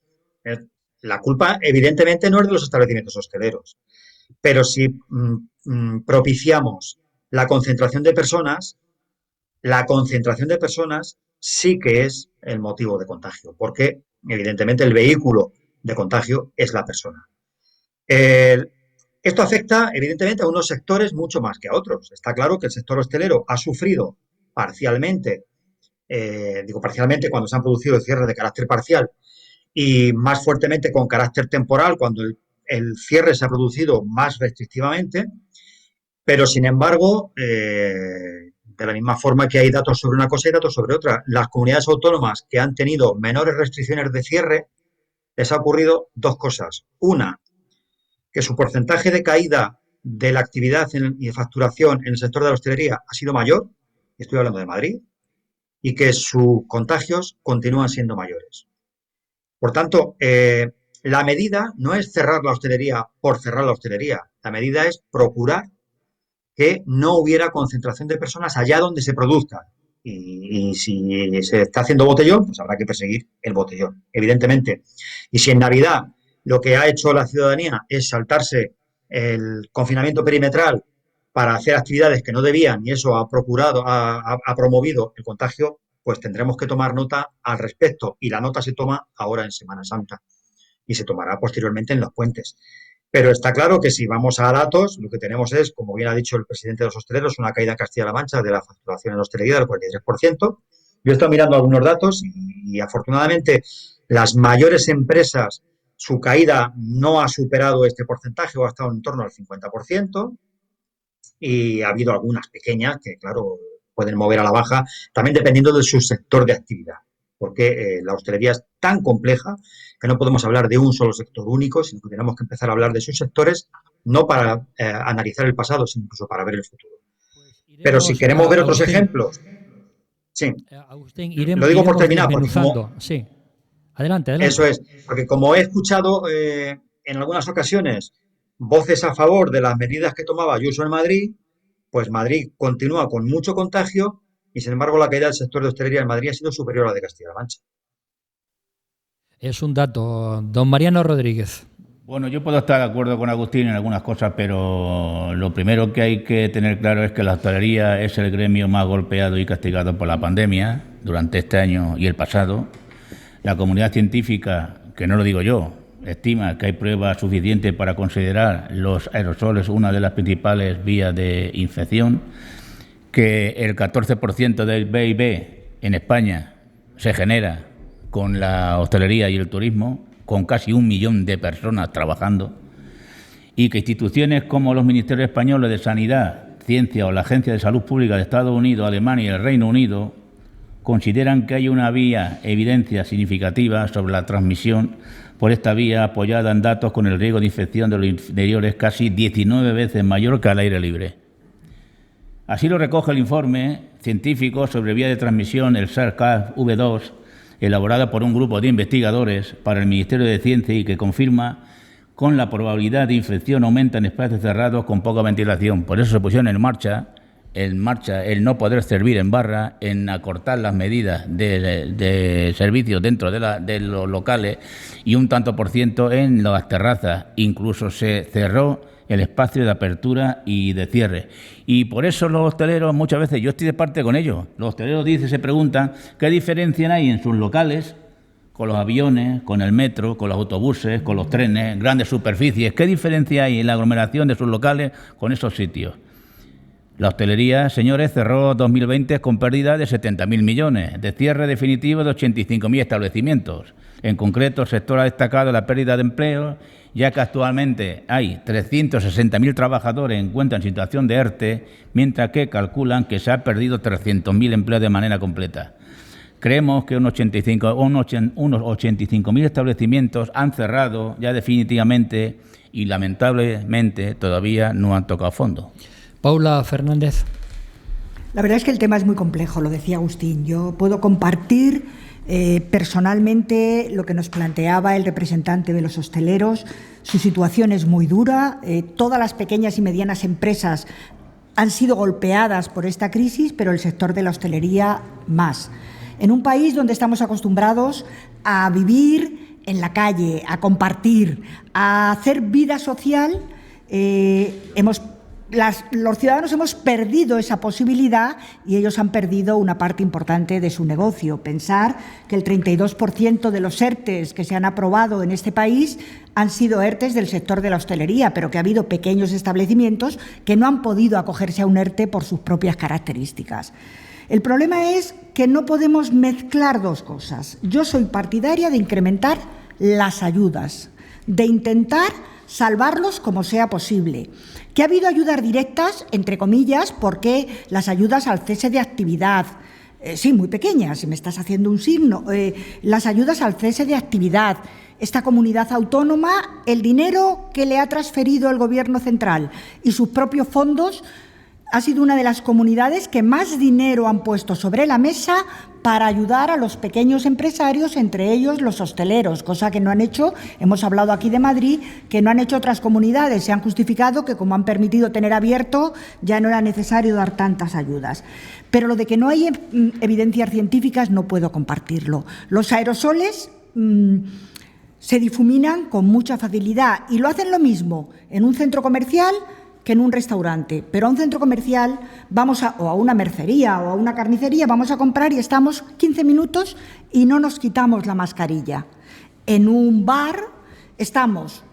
la culpa evidentemente no es de los establecimientos hosteleros. Pero si propiciamos la concentración de personas sí que es el motivo de contagio, porque evidentemente el vehículo de contagio es la persona. Esto afecta evidentemente a unos sectores mucho más que a otros. Está claro que el sector hostelero ha sufrido parcialmente, digo parcialmente cuando se han producido cierres de carácter parcial y más fuertemente con carácter temporal cuando el cierre se ha producido más restrictivamente, pero sin embargo, de la misma forma que hay datos sobre una cosa, hay datos sobre otra. Las comunidades autónomas que han tenido menores restricciones de cierre, les ha ocurrido dos cosas. Una, que su porcentaje de caída de la actividad y de facturación en el sector de la hostelería ha sido mayor, estoy hablando de Madrid, y que sus contagios continúan siendo mayores. Por tanto, la medida no es cerrar la hostelería por cerrar la hostelería. La medida es procurar que no hubiera concentración de personas allá donde se produzca. Y si se está haciendo botellón, pues habrá que perseguir el botellón, evidentemente. Y si en Navidad lo que ha hecho la ciudadanía es saltarse el confinamiento perimetral para hacer actividades que no debían y eso ha promovido el contagio, pues tendremos que tomar nota al respecto. Y la nota se toma ahora en Semana Santa y se tomará posteriormente en los puentes. Pero está claro que si vamos a datos, lo que tenemos es, como bien ha dicho el presidente de los hosteleros, una caída en Castilla-La Mancha de la facturación en la hostelería del 43%. Yo he estado mirando algunos datos y afortunadamente las mayores empresas, su caída no ha superado este porcentaje o ha estado en torno al 50%. Y ha habido algunas pequeñas que, claro, pueden mover a la baja, también dependiendo de su sector de actividad. Porque la hostelería es tan compleja que no podemos hablar de un solo sector único, sino que tenemos que empezar a hablar de sus sectores, no para analizar el pasado, sino incluso para ver el futuro. Pero si queremos ver otros ejemplos, sí, Agustín, lo digo por terminar, porque sí. Adelante. Eso es, porque como he escuchado en algunas ocasiones voces a favor de las medidas que tomaba Ayuso en Madrid, pues Madrid continúa con mucho contagio y, sin embargo, la caída del sector de hostelería en Madrid ha sido superior a la de Castilla-La Mancha. Es un dato. Don Mariano Rodríguez. Bueno, yo puedo estar de acuerdo con Agustín en algunas cosas, pero lo primero que hay que tener claro es que la hostelería es el gremio más golpeado y castigado por la pandemia durante este año y el pasado. La comunidad científica, que no lo digo yo, estima que hay pruebas suficientes para considerar los aerosoles una de las principales vías de infección, que el 14% del PIB en España se genera con la hostelería y el turismo, con casi 1 millón de personas trabajando, y que instituciones como los Ministerios Españoles de Sanidad, Ciencia o la Agencia de Salud Pública de Estados Unidos, Alemania y el Reino Unido consideran que hay una evidencia significativa sobre la transmisión por esta vía apoyada en datos con el riesgo de infección de los interiores casi 19 veces mayor que al aire libre. Así lo recoge el informe científico sobre vía de transmisión, el SARS-CoV-2, elaborado por un grupo de investigadores para el Ministerio de Ciencia y que confirma con la probabilidad de infección aumenta en espacios cerrados con poca ventilación. Por eso se pusieron en marcha el no poder servir en barra, en acortar las medidas de servicios dentro de los locales y un tanto por ciento en las terrazas. Incluso se cerró el espacio de apertura y de cierre. Y por eso los hosteleros, muchas veces, yo estoy de parte con ellos, los hosteleros se preguntan qué diferencia hay en sus locales con los aviones, con el metro, con los autobuses, con los trenes, grandes superficies. ¿Qué diferencia hay en la aglomeración de sus locales con esos sitios? La hostelería, señores, cerró 2020 con pérdida de 70.000 millones, de cierre definitivo de 85.000 establecimientos. En concreto, el sector ha destacado la pérdida de empleo, ya que actualmente hay 360.000 trabajadores en cuenta en situación de ERTE, mientras que calculan que se ha perdido 300.000 empleos de manera completa. creemos que unos 85.000 establecimientos han cerrado ya definitivamente y lamentablemente todavía no han tocado fondo. Paula Fernández. La verdad es que el tema es muy complejo, lo decía Agustín. Yo puedo compartir personalmente lo que nos planteaba el representante de los hosteleros. Su situación es muy dura. Todas las pequeñas y medianas empresas han sido golpeadas por esta crisis, pero el sector de la hostelería más. En un país donde estamos acostumbrados a vivir en la calle, a compartir, a hacer vida social, los ciudadanos hemos perdido esa posibilidad y ellos han perdido una parte importante de su negocio. Pensar que el 32% de los ERTEs que se han aprobado en este país han sido ERTEs del sector de la hostelería, pero que ha habido pequeños establecimientos que no han podido acogerse a un ERTE por sus propias características. El problema es que no podemos mezclar dos cosas. Yo soy partidaria de incrementar las ayudas, de intentar salvarlos como sea posible. Que ha habido ayudas directas, entre comillas, porque las ayudas al cese de actividad, sí, muy pequeñas, si me estás haciendo un signo, las ayudas al cese de actividad, esta comunidad autónoma, el dinero que le ha transferido el Gobierno central y sus propios fondos, ha sido una de las comunidades que más dinero han puesto sobre la mesa para ayudar a los pequeños empresarios, entre ellos los hosteleros, cosa que no han hecho, hemos hablado aquí de Madrid, que no han hecho otras comunidades. Se han justificado que como han permitido tener abierto, ya no era necesario dar tantas ayudas. Pero lo de que no hay evidencias científicas no puedo compartirlo. Los aerosoles se difuminan con mucha facilidad y lo hacen lo mismo en un centro comercial que en un restaurante, pero a un centro comercial o a una mercería o a una carnicería vamos a comprar y estamos 15 minutos y no nos quitamos la mascarilla. En un bar estamos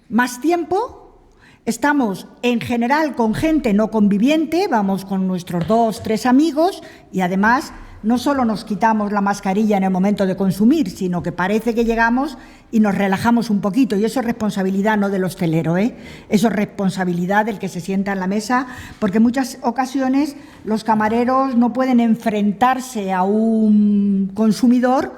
más tiempo, estamos en general con gente no conviviente, vamos con nuestros 2, 3 amigos y además no solo nos quitamos la mascarilla en el momento de consumir, sino que parece que llegamos y nos relajamos un poquito. Y eso es responsabilidad no del hostelero, eso es responsabilidad del que se sienta en la mesa, porque en muchas ocasiones los camareros no pueden enfrentarse a un consumidor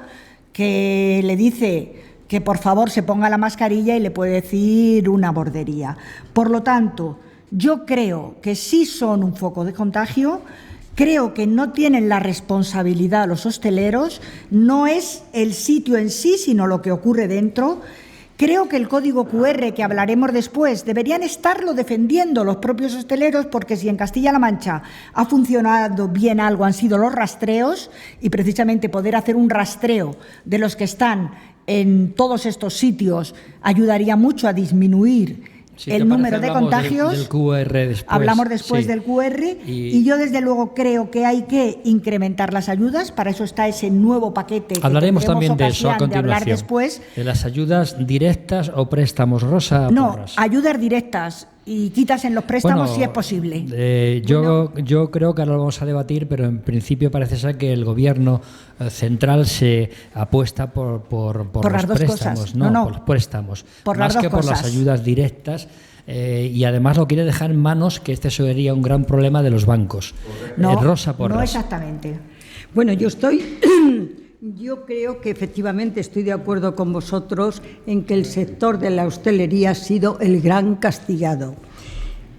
que le dice que por favor se ponga la mascarilla y le puede decir una bordería. Por lo tanto, yo creo que sí son un foco de contagio. Creo que no tienen la responsabilidad los hosteleros, no es el sitio en sí, sino lo que ocurre dentro. Creo que el código QR, que hablaremos después, deberían estarlo defendiendo los propios hosteleros, porque si en Castilla-La Mancha ha funcionado bien algo han sido los rastreos, y precisamente poder hacer un rastreo de los que están en todos estos sitios ayudaría mucho a disminuir el número de contagios. Del QR después. Hablamos después sí. del QR y yo desde luego creo que hay que incrementar las ayudas, para eso está ese nuevo paquete. Hablaremos también de eso a continuación. De hablar después. De las ayudas directas o préstamos, Rosa. No, Porras. Ayudas directas y quitas en los préstamos si es posible. Yo creo que ahora lo vamos a debatir, pero en principio parece ser que el Gobierno central se apuesta por los las dos préstamos, cosas. no, por los préstamos, por más las que dos por cosas. las ayudas directas. Y además lo quiere dejar en manos, que este sería un gran problema de los bancos. No, Rosa Porras. no exactamente. Bueno, yo creo que efectivamente estoy de acuerdo con vosotros en que el sector de la hostelería ha sido el gran castigado.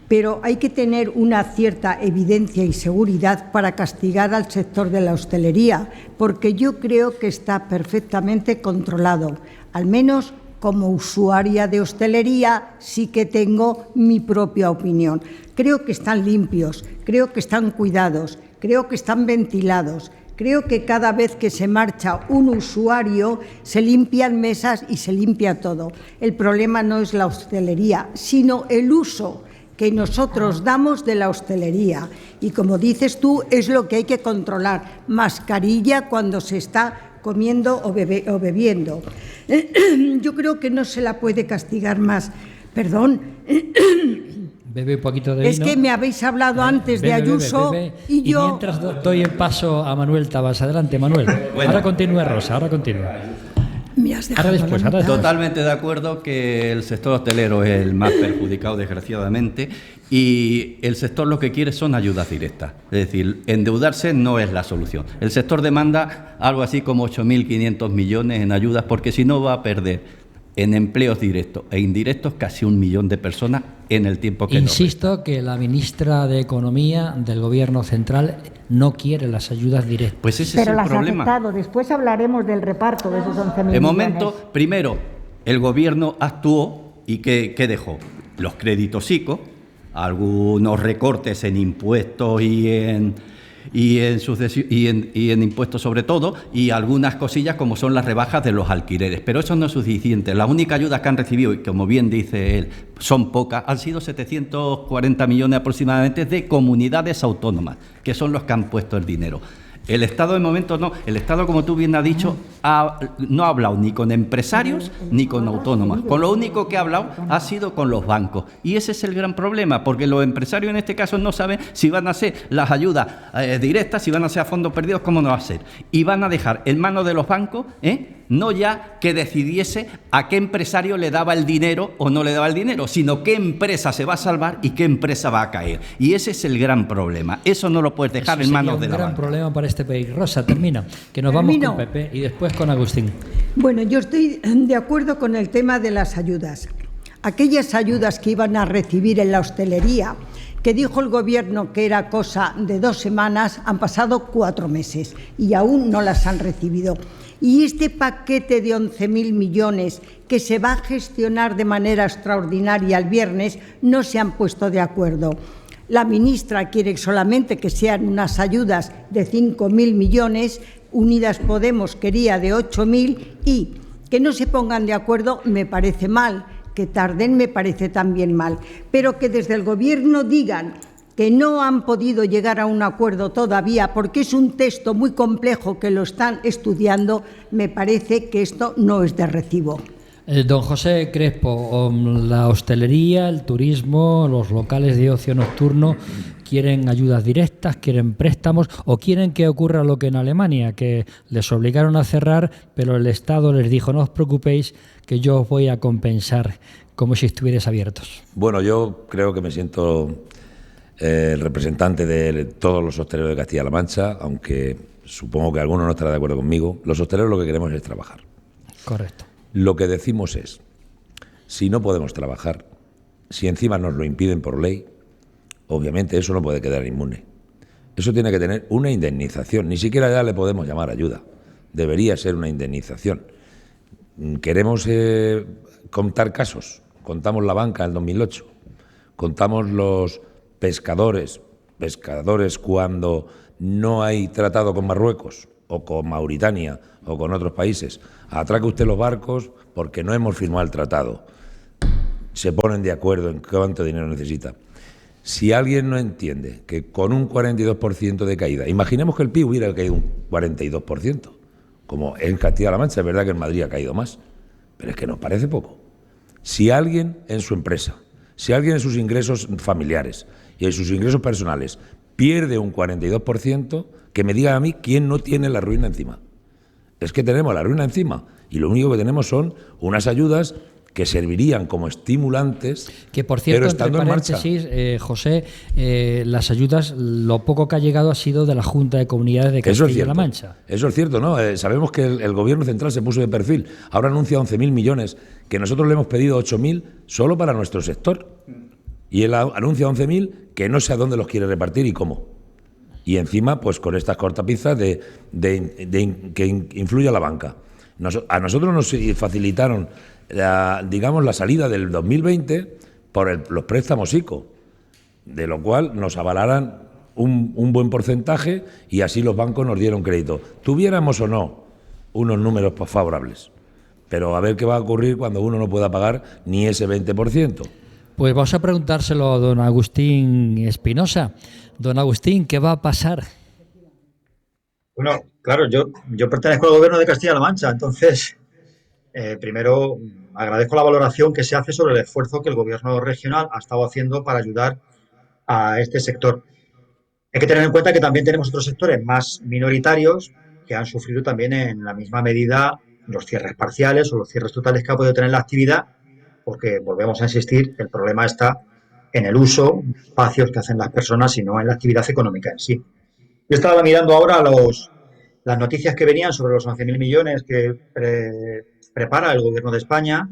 Pero hay que tener una cierta evidencia y seguridad para castigar al sector de la hostelería, porque yo creo que está perfectamente controlado. Al menos como usuaria de hostelería sí que tengo mi propia opinión. Creo que están limpios, creo que están cuidados, creo que están ventilados. Creo que cada vez que se marcha un usuario se limpian mesas y se limpia todo. El problema no es la hostelería, sino el uso que nosotros damos de la hostelería. Y como dices tú, es lo que hay que controlar. Mascarilla cuando se está comiendo o bebiendo. Yo creo que no se la puede castigar más. Perdón. Bebe un poquito de vino. Es que me habéis hablado antes de Ayuso y yo... mientras doy el paso a Manuel Tabas. Adelante, Manuel. Bueno. Ahora continúa, Rosa, ahora continúa. Ahora después. Totalmente de acuerdo que el sector hostelero es el más perjudicado, desgraciadamente, Y el sector lo que quiere son ayudas directas. Es decir, endeudarse no es la solución. El sector demanda algo así como 8.500 millones en ayudas, porque si no va a perder en empleos directos e indirectos casi 1 millón de personas en el tiempo que nos resta. Insisto que la ministra de Economía del Gobierno central no quiere las ayudas directas. Pues ese Pero es el las ha problema. aceptado. Después hablaremos del reparto de esos 11.000 millones. De momento, primero, el Gobierno actuó y ¿qué dejó? Los créditos ICO, algunos recortes en impuestos y en impuestos sobre todo, y algunas cosillas como son las rebajas de los alquileres. Pero eso no es suficiente. La única ayuda que han recibido, y como bien dice él, son pocas, han sido 740 millones aproximadamente de comunidades autónomas, que son los que han puesto el dinero. El Estado de momento no. El Estado, como tú bien has dicho, no ha hablado ni con empresarios ni con autónomas. Con lo único que ha hablado ha sido con los bancos. Y ese es el gran problema, porque los empresarios en este caso no saben si van a ser las ayudas directas, si van a ser a fondos perdidos, cómo no va a ser. Y van a dejar en manos de los bancos, no ya que decidiese a qué empresario le daba el dinero o no le daba el dinero, sino qué empresa se va a salvar y qué empresa va a caer. Y ese es el gran problema. Eso no lo puedes dejar en manos de la banca. Es un gran problema para este país. Rosa, termina, que nos vamos con Pepe y después con Agustín. Bueno, yo estoy de acuerdo con el tema de las ayudas. Aquellas ayudas que iban a recibir en la hostelería, que dijo el Gobierno que era cosa de 2 semanas, han pasado 4 meses y aún no las han recibido. Y este paquete de 11.000 millones que se va a gestionar de manera extraordinaria el viernes, no se han puesto de acuerdo. La ministra quiere solamente que sean unas ayudas de 5.000 millones, Unidas Podemos quería de 8.000, y que no se pongan de acuerdo me parece mal, que tarden me parece también mal, pero que desde el Gobierno digan que no han podido llegar a un acuerdo todavía porque es un texto muy complejo que lo están estudiando, me parece que esto no es de recibo. Don José Crespo, la hostelería, el turismo, los locales de ocio nocturno, ¿quieren ayudas directas, quieren préstamos o quieren que ocurra lo que en Alemania, que les obligaron a cerrar, pero el Estado les dijo, no os preocupéis, que yo os voy a compensar como si estuvierais abiertos? Bueno, yo creo que me siento el representante de todos los hosteleros de Castilla-La Mancha, aunque supongo que alguno no estará de acuerdo conmigo. Los hosteleros lo que queremos es trabajar. Correcto. Lo que decimos es, si no podemos trabajar, si encima nos lo impiden por ley, obviamente eso no puede quedar inmune. Eso tiene que tener una indemnización, ni siquiera ya le podemos llamar ayuda, debería ser una indemnización. Queremos contar casos, contamos la banca en el 2008, contamos los pescadores cuando no hay tratado con Marruecos o con Mauritania o con otros países, atraca usted los barcos porque no hemos firmado el tratado. Se ponen de acuerdo en cuánto dinero necesita. Si alguien no entiende que con un 42% de caída, imaginemos que el PIB hubiera caído un 42%, como en Castilla-La Mancha, es verdad que en Madrid ha caído más, pero es que nos parece poco. Si alguien en su empresa, si alguien en sus ingresos familiares y en sus ingresos personales pierde un 42%, que me diga a mí quién no tiene la ruina encima. Es que tenemos la ruina encima y lo único que tenemos son unas ayudas que servirían como estimulantes, que por cierto, pero estando entre en marcha. paréntesis, José, las ayudas, lo poco que ha llegado ha sido de la Junta de Comunidades de Castilla-La Mancha. Eso es cierto, ¿no? Sabemos que el Gobierno central se puso de perfil. Ahora anuncia 11.000 millones, que nosotros le hemos pedido 8.000 solo para nuestro sector. Y él anuncia 11.000 que no sé a dónde los quiere repartir y cómo. Y encima, pues con estas cortapisas que influya la banca. A nosotros nos facilitaron la salida del 2020 por los préstamos ICO, de lo cual nos avalaran un buen porcentaje y así los bancos nos dieron crédito. Tuviéramos o no unos números favorables, pero a ver qué va a ocurrir cuando uno no pueda pagar ni ese 20%. Pues vamos a preguntárselo a don Agustín Espinosa. Don Agustín, ¿qué va a pasar? Bueno, claro, yo pertenezco al Gobierno de Castilla-La Mancha, entonces, primero agradezco la valoración que se hace sobre el esfuerzo que el Gobierno regional ha estado haciendo para ayudar a este sector. Hay que tener en cuenta que también tenemos otros sectores más minoritarios que han sufrido también en la misma medida los cierres parciales o los cierres totales que ha podido tener la actividad, porque volvemos a insistir, el problema está en el uso de espacios que hacen las personas y no en la actividad económica en sí. Yo estaba mirando ahora las noticias que venían sobre los 11.000 millones que prepara el Gobierno de España,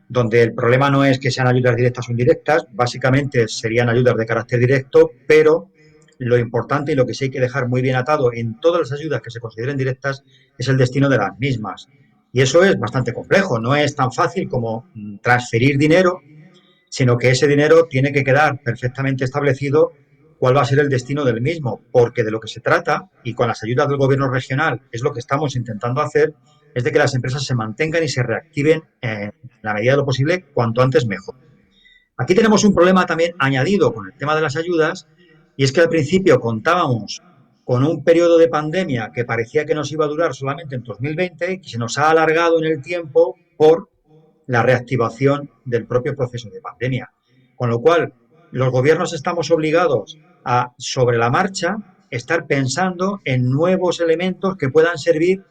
donde el problema no es que sean ayudas directas o indirectas, básicamente serían ayudas de carácter directo, pero lo importante y lo que sí hay que dejar muy bien atado en todas las ayudas que se consideren directas es el destino de las mismas. Y eso es bastante complejo, no es tan fácil como transferir dinero, sino que ese dinero tiene que quedar perfectamente establecido cuál va a ser el destino del mismo, porque de lo que se trata, y con las ayudas del gobierno regional es lo que estamos intentando hacer, es de que las empresas se mantengan y se reactiven en la medida de lo posible cuanto antes mejor. Aquí tenemos un problema también añadido con el tema de las ayudas, y es que al principio contábamos con un periodo de pandemia que parecía que nos iba a durar solamente en 2020 y que se nos ha alargado en el tiempo por la reactivación del propio proceso de pandemia. Con lo cual, los gobiernos estamos obligados a, sobre la marcha, estar pensando en nuevos elementos que puedan servir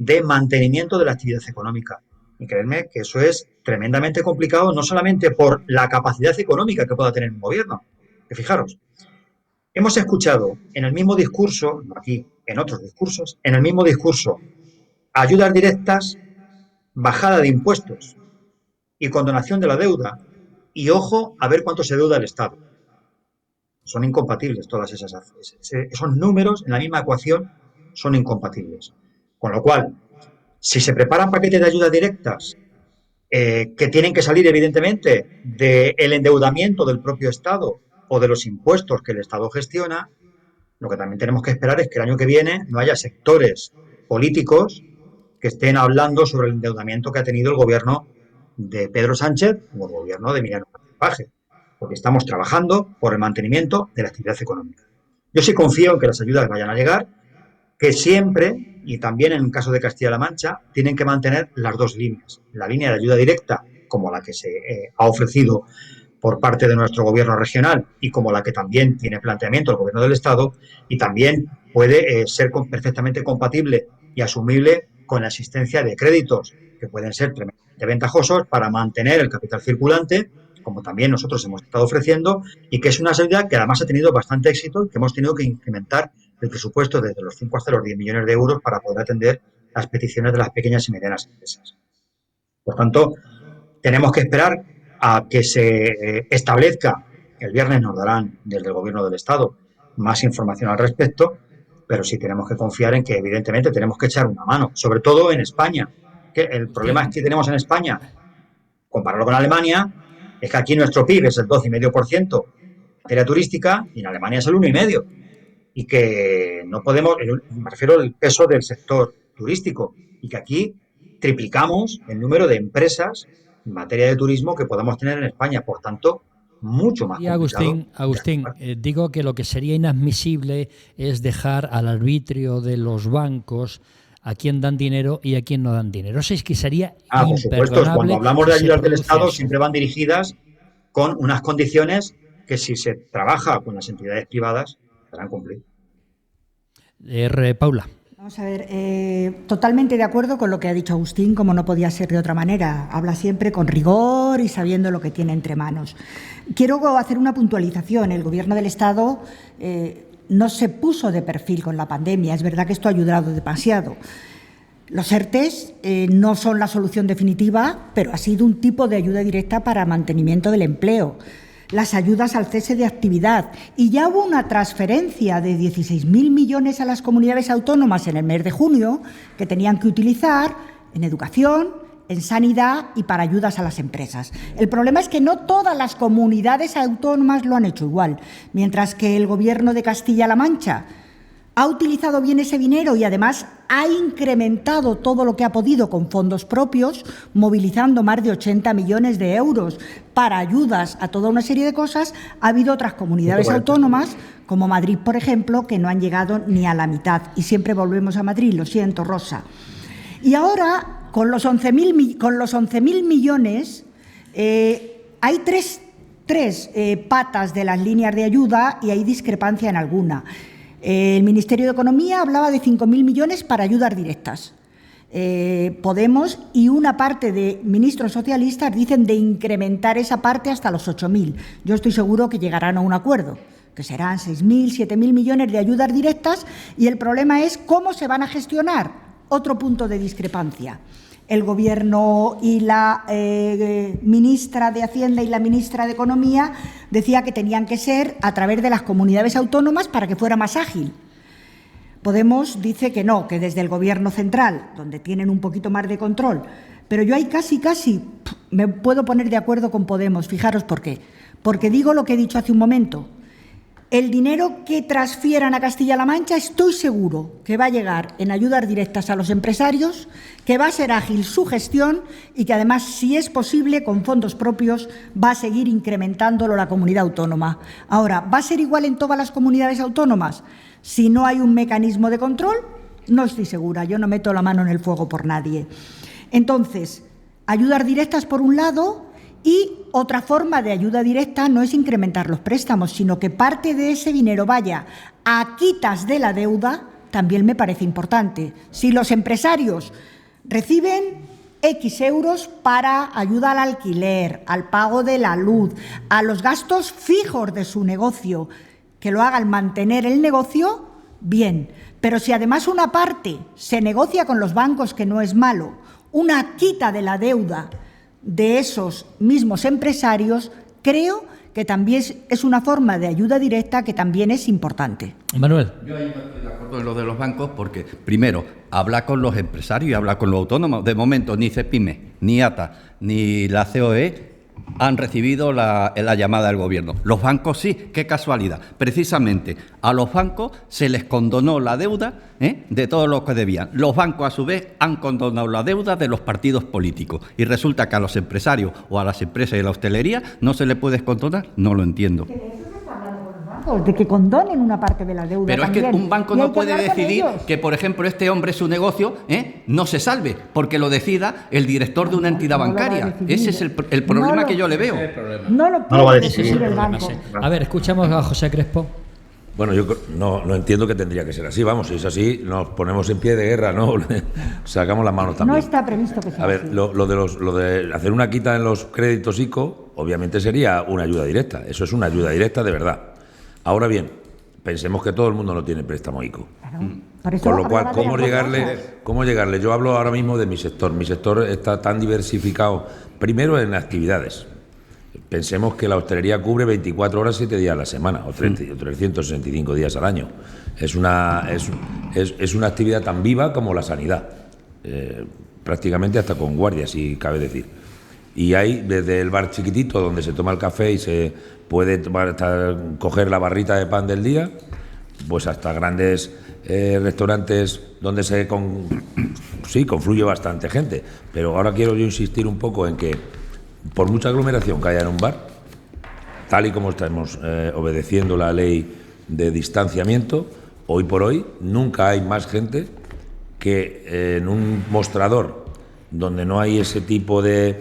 de mantenimiento de la actividad económica. Y creedme que eso es tremendamente complicado, no solamente por la capacidad económica que pueda tener un gobierno, que fijaros, hemos escuchado en el mismo discurso, no aquí, en otros discursos, en el mismo discurso, ayudas directas, bajada de impuestos y condonación de la deuda, y ojo a ver cuánto se deuda el Estado. Son incompatibles todas esos números en la misma ecuación son incompatibles. Con lo cual, si se preparan paquetes de ayudas directas que tienen que salir evidentemente del endeudamiento del propio Estado o de los impuestos que el Estado gestiona, lo que también tenemos que esperar es que el año que viene no haya sectores políticos que estén hablando sobre el endeudamiento que ha tenido el gobierno de Pedro Sánchez o el gobierno de Emiliano Paje, porque estamos trabajando por el mantenimiento de la actividad económica. Yo sí confío en que las ayudas vayan a llegar, que siempre, y también en el caso de Castilla-La Mancha, tienen que mantener las dos líneas. La línea de ayuda directa, como la que se ha ofrecido por parte de nuestro gobierno regional y como la que también tiene planteamiento el gobierno del Estado, y también puede ser perfectamente compatible y asumible con la existencia de créditos que pueden ser tremendamente ventajosos para mantener el capital circulante, como también nosotros hemos estado ofreciendo, y que es una salida que además ha tenido bastante éxito y que hemos tenido que incrementar el presupuesto desde los 5 hasta los 10 millones de euros para poder atender las peticiones de las pequeñas y medianas empresas. Por tanto, tenemos que esperar a que se establezca, el viernes nos darán desde el Gobierno del Estado más información al respecto, pero sí tenemos que confiar en que evidentemente tenemos que echar una mano, sobre todo en España. Que el problema es que tenemos en España, compararlo con Alemania, es que aquí nuestro PIB es el 12,5% en materia turística y en Alemania es el 1,5%. Y que no podemos, me refiero al peso del sector turístico, y que aquí triplicamos el número de empresas en materia de turismo que podamos tener en España. Por tanto, mucho más complicado. Agustín, digo que lo que sería inadmisible es dejar al arbitrio de los bancos a quién dan dinero y a quién no dan dinero. Eso es que sería por supuesto, cuando hablamos de ayudas del Estado siempre van dirigidas con unas condiciones que si se trabaja con las entidades privadas serán cumplir. Paula. Vamos a ver, totalmente de acuerdo con lo que ha dicho Agustín, como no podía ser de otra manera. Habla siempre con rigor y sabiendo lo que tiene entre manos. Quiero hacer una puntualización. El Gobierno del Estado no se puso de perfil con la pandemia. Es verdad que esto ha ayudado demasiado. Los ERTEs no son la solución definitiva, pero ha sido un tipo de ayuda directa para mantenimiento del empleo. Las ayudas al cese de actividad, y ya hubo una transferencia de 16.000 millones a las comunidades autónomas en el mes de junio que tenían que utilizar en educación, en sanidad y para ayudas a las empresas. El problema es que no todas las comunidades autónomas lo han hecho igual, mientras que el Gobierno de Castilla-La Mancha ha utilizado bien ese dinero y además ha incrementado todo lo que ha podido con fondos propios, movilizando más de 80 millones de euros para ayudas a toda una serie de cosas. Ha habido otras comunidades autónomas, como Madrid, por ejemplo, que no han llegado ni a la mitad. Y siempre volvemos a Madrid, lo siento, Rosa. Y ahora, con los 11.000 millones, hay tres patas de las líneas de ayuda y hay discrepancia en alguna. El Ministerio de Economía hablaba de 5.000 millones para ayudas directas. Podemos y una parte de ministros socialistas dicen de incrementar esa parte hasta los 8.000. Yo estoy seguro que llegarán a un acuerdo, que serán 6.000, 7.000 millones de ayudas directas, y el problema es cómo se van a gestionar. Otro punto de discrepancia. El Gobierno y la ministra de Hacienda y la ministra de Economía decía que tenían que ser a través de las comunidades autónomas para que fuera más ágil. Podemos dice que no, que desde el Gobierno central, donde tienen un poquito más de control. Pero yo ahí casi me puedo poner de acuerdo con Podemos. Fijaros por qué. Porque digo lo que he dicho hace un momento. El dinero que transfieran a Castilla-La Mancha estoy seguro que va a llegar en ayudas directas a los empresarios, que va a ser ágil su gestión y que además, si es posible, con fondos propios va a seguir incrementándolo la comunidad autónoma. Ahora, ¿va a ser igual en todas las comunidades autónomas? Si no hay un mecanismo de control, no estoy segura. Yo no meto la mano en el fuego por nadie. Entonces, ayudas directas por un lado, y otra forma de ayuda directa no es incrementar los préstamos, sino que parte de ese dinero vaya a quitas de la deuda, también me parece importante. Si los empresarios reciben X euros para ayuda al alquiler, al pago de la luz, a los gastos fijos de su negocio, que lo hagan mantener el negocio, bien. Pero si además una parte se negocia con los bancos, que no es malo, una quita de la deuda de esos mismos empresarios, creo que también es una forma de ayuda directa que también es importante. Manuel. Yo ahí no estoy de acuerdo en lo de los bancos porque, primero, habla con los empresarios y habla con los autónomos. De momento, ni CEPIME, ni ATA, ni la COE han recibido la llamada del Gobierno. Los bancos sí, qué casualidad. Precisamente a los bancos se les condonó la deuda de todo lo que debían. Los bancos, a su vez, han condonado la deuda de los partidos políticos. Y resulta que a los empresarios o a las empresas de la hostelería no se les puede condonar. No lo entiendo. De que condonen una parte de la deuda. Pero también. Es que un banco no puede decidir ellos. que, por ejemplo, este hombre, su negocio, no se salve, porque lo decida el director de una entidad bancaria. Ese es el problema que yo le veo. No lo puede decidir el banco. A ver, escuchamos a José Crespo. Bueno, yo no entiendo que tendría que ser así. Vamos, si es así, nos ponemos en pie de guerra, ¿no? Sacamos las manos también. No está previsto que sea A ver, así. lo de hacer una quita en los créditos ICO, obviamente sería una ayuda directa. Eso es una ayuda directa de verdad. Ahora bien, pensemos que todo el mundo no tiene préstamo ICO. Claro. Con lo cual, ¿cómo llegarle? Yo hablo ahora mismo de mi sector. Mi sector está tan diversificado, primero en actividades. Pensemos que la hostelería cubre 24 horas, 7 días a la semana, o 365 días al año. Es una actividad tan viva como la sanidad, prácticamente hasta con guardia, si cabe decir. Y hay desde el bar chiquitito donde se toma el café y se puede coger la barrita de pan del día, pues hasta grandes restaurantes donde confluye bastante gente. Pero ahora quiero yo insistir un poco en que por mucha aglomeración que haya en un bar, tal y como estamos obedeciendo la ley de distanciamiento, hoy por hoy nunca hay más gente que en un mostrador donde no hay ese tipo de,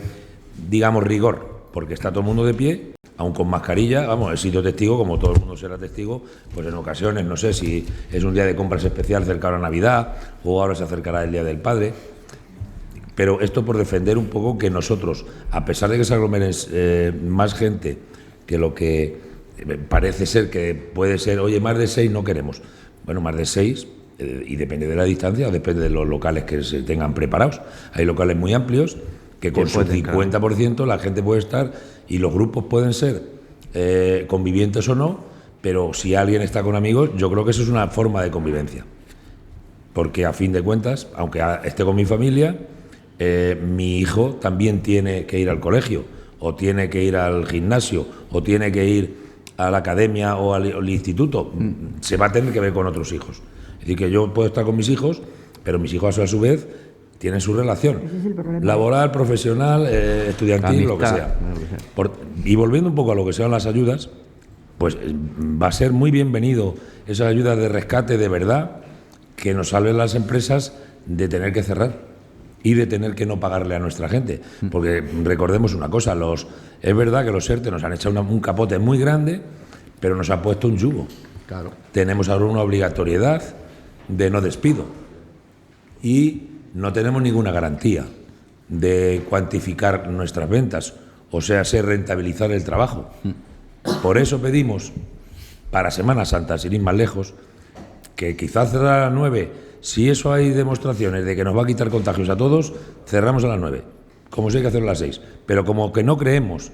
digamos, rigor, porque está todo el mundo de pie, aun con mascarilla. Vamos, he sido testigo, como todo el mundo será testigo, pues en ocasiones, no sé si es un día de compras especial cerca de la Navidad o ahora se acercará el Día del Padre. Pero esto por defender un poco que nosotros, a pesar de que se aglomeren más gente que lo que parece ser que puede ser, oye, más de 6 no queremos. Bueno, más de 6, y depende de la distancia, o depende de los locales que se tengan preparados. Hay locales muy amplios que con su 50% la gente puede estar y los grupos pueden ser convivientes o no, pero si alguien está con amigos, yo creo que eso es una forma de convivencia. Porque a fin de cuentas, aunque esté con mi familia, mi hijo también tiene que ir al colegio, o tiene que ir al gimnasio, o tiene que ir a la academia o al instituto. Se va a tener que ver con otros hijos. Es decir, que yo puedo estar con mis hijos, pero mis hijos a su vez tienen su relación laboral, profesional, estudiantil, lo que sea. Y volviendo un poco a lo que sean las ayudas, pues va a ser muy bienvenido esas ayudas de rescate de verdad que nos salven las empresas de tener que cerrar y de tener que no pagarle a nuestra gente. Porque recordemos una cosa, es verdad que los ERTE nos han echado un capote muy grande, pero nos ha puesto un yugo. Claro. Tenemos ahora una obligatoriedad de no despido. Y no tenemos ninguna garantía de cuantificar nuestras ventas, o sea, rentabilizar el trabajo. Por eso pedimos, para Semana Santa, sin ir más lejos, que quizás cerrar a las 9, si eso hay demostraciones de que nos va a quitar contagios a todos, cerramos a las 9, como si hay que hacerlo a las 6. Pero como que no creemos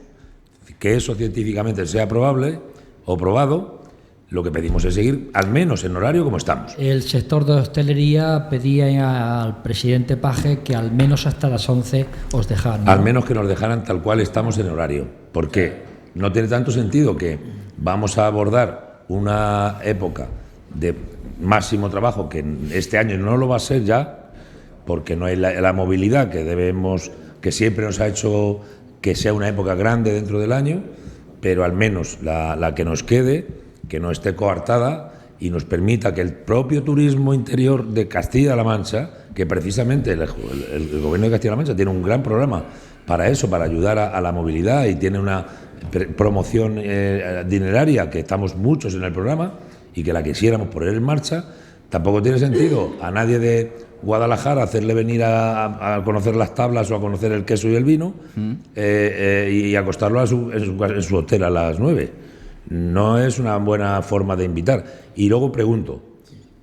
que eso científicamente sea probable o probado, lo que pedimos es seguir al menos en horario como estamos. El sector de hostelería pedía al presidente Paje que al menos hasta las 11 os dejaran, ¿no? Al menos que nos dejaran tal cual estamos en horario, porque no tiene tanto sentido que vamos a abordar una época de máximo trabajo, que este año no lo va a ser ya, porque no hay la movilidad que siempre nos ha hecho que sea una época grande dentro del año, pero al menos la que nos quede, que no esté coartada y nos permita que el propio turismo interior de Castilla-La Mancha, que precisamente el gobierno de Castilla-La Mancha tiene un gran programa para eso, para ayudar a la movilidad, y tiene una promoción dineraria, que estamos muchos en el programa y que la quisiéramos poner en marcha. Tampoco tiene sentido a nadie de Guadalajara hacerle venir a conocer las tablas o a conocer el queso y el vino y acostarlo en su hotel a las 9. No es una buena forma de invitar. Y luego pregunto,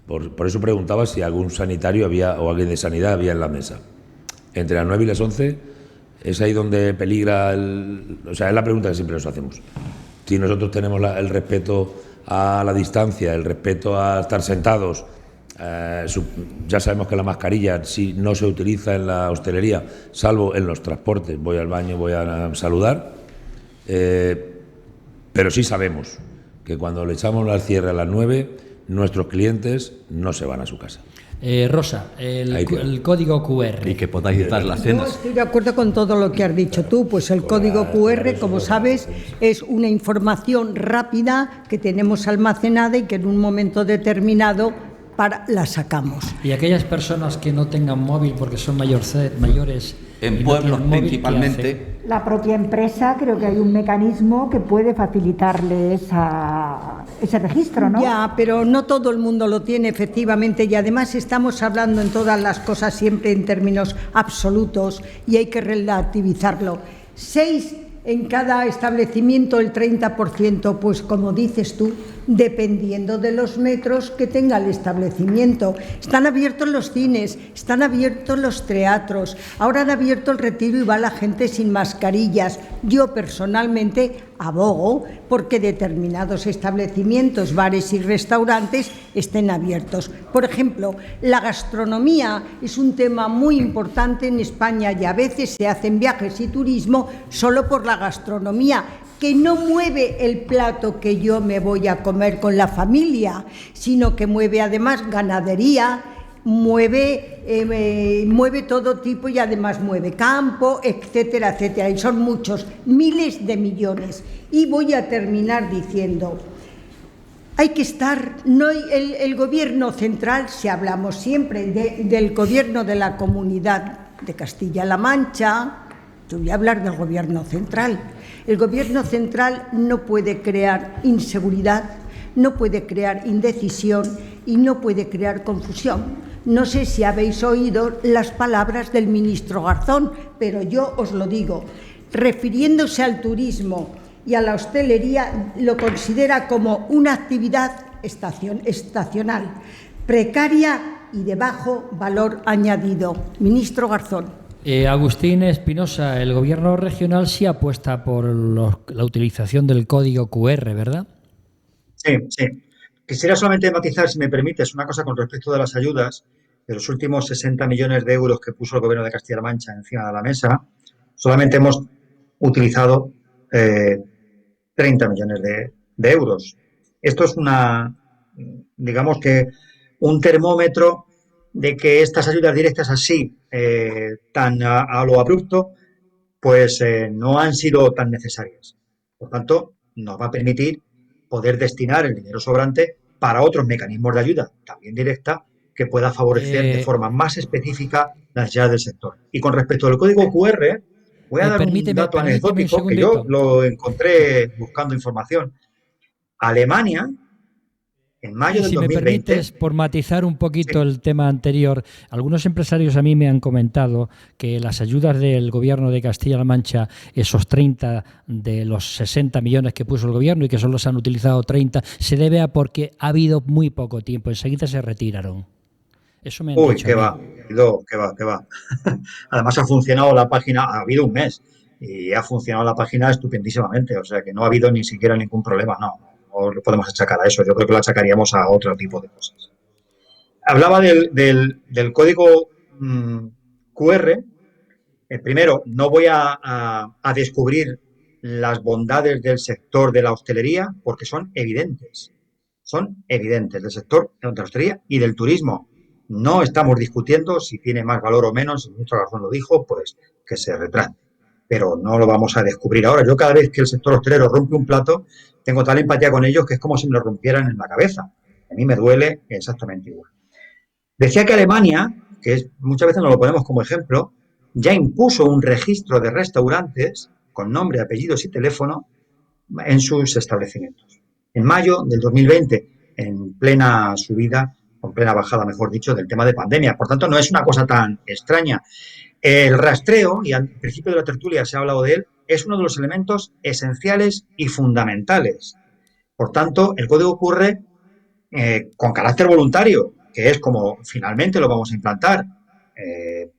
por eso preguntaba si algún sanitario había o alguien de sanidad había en la mesa. Entre las 9 y las 11 es ahí donde peligra o sea, es la pregunta que siempre nos hacemos. Si nosotros tenemos el respeto a la distancia, el respeto a estar sentados, ya sabemos que la mascarilla si no se utiliza en la hostelería, salvo en los transportes, voy al baño, voy a saludar, pero sí sabemos que cuando le echamos al cierre a las 9, nuestros clientes no se van a su casa. Rosa, el código QR. Y que podáis dar las cenas. Yo estoy de acuerdo con todo lo que has dicho tú, pues el código QR, como sabes, es una información rápida que tenemos almacenada y que en un momento determinado la sacamos. Y aquellas personas que no tengan móvil porque son mayores en pueblos principalmente. La propia empresa, creo que hay un mecanismo que puede facilitarle ese registro, ¿no? Ya, pero no todo el mundo lo tiene, efectivamente, y además estamos hablando en todas las cosas siempre en términos absolutos y hay que relativizarlo. 6 en cada establecimiento, el 30%, pues como dices tú, dependiendo de los metros que tenga el establecimiento. Están abiertos los cines, están abiertos los teatros, ahora han abierto el Retiro y va la gente sin mascarillas. Yo personalmente abogo porque determinados establecimientos, bares y restaurantes estén abiertos. Por ejemplo, la gastronomía es un tema muy importante en España y a veces se hacen viajes y turismo solo por la gastronomía, que no mueve el plato que yo me voy a comer con la familia, sino que mueve además ganadería, mueve todo tipo y además mueve campo, etcétera, etcétera. Y son muchos, miles de millones. Y voy a terminar diciendo, hay que estar, el gobierno central, si hablamos siempre del gobierno de la Comunidad de Castilla-La Mancha, yo voy a hablar del gobierno central. El gobierno central no puede crear inseguridad, no puede crear indecisión y no puede crear confusión. No sé si habéis oído las palabras del ministro Garzón, pero yo os lo digo. Refiriéndose al turismo y a la hostelería, lo considera como una actividad estacional, precaria y de bajo valor añadido. Ministro Garzón. Agustín Espinosa, el gobierno regional sí apuesta por la utilización del código QR, ¿verdad? Sí, sí. Quisiera solamente matizar, si me permites, una cosa con respecto de las ayudas. De los últimos 60 millones de euros que puso el gobierno de Castilla-La Mancha encima de la mesa, solamente hemos utilizado 30 millones de euros. Esto es digamos que un termómetro de que estas ayudas directas así, tan a lo abrupto, pues no han sido tan necesarias. Por tanto, nos va a permitir poder destinar el dinero sobrante para otros mecanismos de ayuda, también directa, que pueda favorecer de forma más específica las necesidades del sector. Y con respecto al código QR, voy a dar un dato anecdótico que yo lo encontré buscando información. Alemania En mayo del Si me 2020... permites, por matizar un poquito el tema anterior, algunos empresarios a mí me han comentado que las ayudas del Gobierno de Castilla-La Mancha, esos 30 de los 60 millones que puso el Gobierno y que solo se han utilizado 30, se debe a porque ha habido muy poco tiempo, enseguida se retiraron. Eso me han dicho qué a mí. va, qué va. Además ha funcionado la página, ha habido un mes y ha funcionado la página estupendísimamente, o sea que no ha habido ni siquiera ningún problema, no lo podemos achacar a eso, yo creo que lo achacaríamos a otro tipo de cosas. Hablaba del código QR. Primero, no voy a descubrir las bondades del sector de la hostelería porque son evidentes del sector de la hostelería y del turismo. No estamos discutiendo si tiene más valor o menos, el ministro Garzón lo dijo, pues que se retrate. Pero no lo vamos a descubrir ahora. Yo cada vez que el sector hostelero rompe un plato, tengo tal empatía con ellos que es como si me lo rompieran en la cabeza. A mí me duele exactamente igual. Decía que Alemania, muchas veces nos lo ponemos como ejemplo, ya impuso un registro de restaurantes con nombre, apellidos y teléfono en sus establecimientos. En mayo del 2020, en plena subida, o en plena bajada, mejor dicho, del tema de pandemia. Por tanto, no es una cosa tan extraña. El rastreo, y al principio de la tertulia se ha hablado de él, es uno de los elementos esenciales y fundamentales. Por tanto, el código QR, con carácter voluntario, que es como finalmente lo vamos a implantar,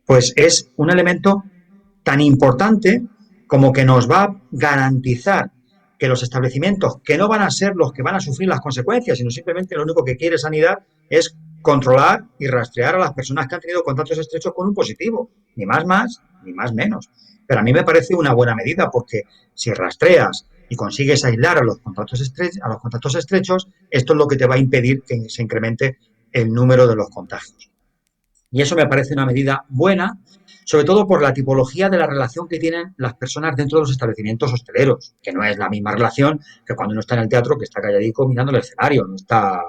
pues es un elemento tan importante como que nos va a garantizar que los establecimientos, que no van a ser los que van a sufrir las consecuencias, sino simplemente lo único que quiere Sanidad es controlar y rastrear a las personas que han tenido contactos estrechos con un positivo, ni más, ni más menos. Pero a mí me parece una buena medida porque si rastreas y consigues aislar a los contactos estrechos, esto es lo que te va a impedir que se incremente el número de los contagios. Y eso me parece una medida buena, sobre todo por la tipología de la relación que tienen las personas dentro de los establecimientos hosteleros, que no es la misma relación que cuando uno está en el teatro, que está calladico mirando el escenario, no está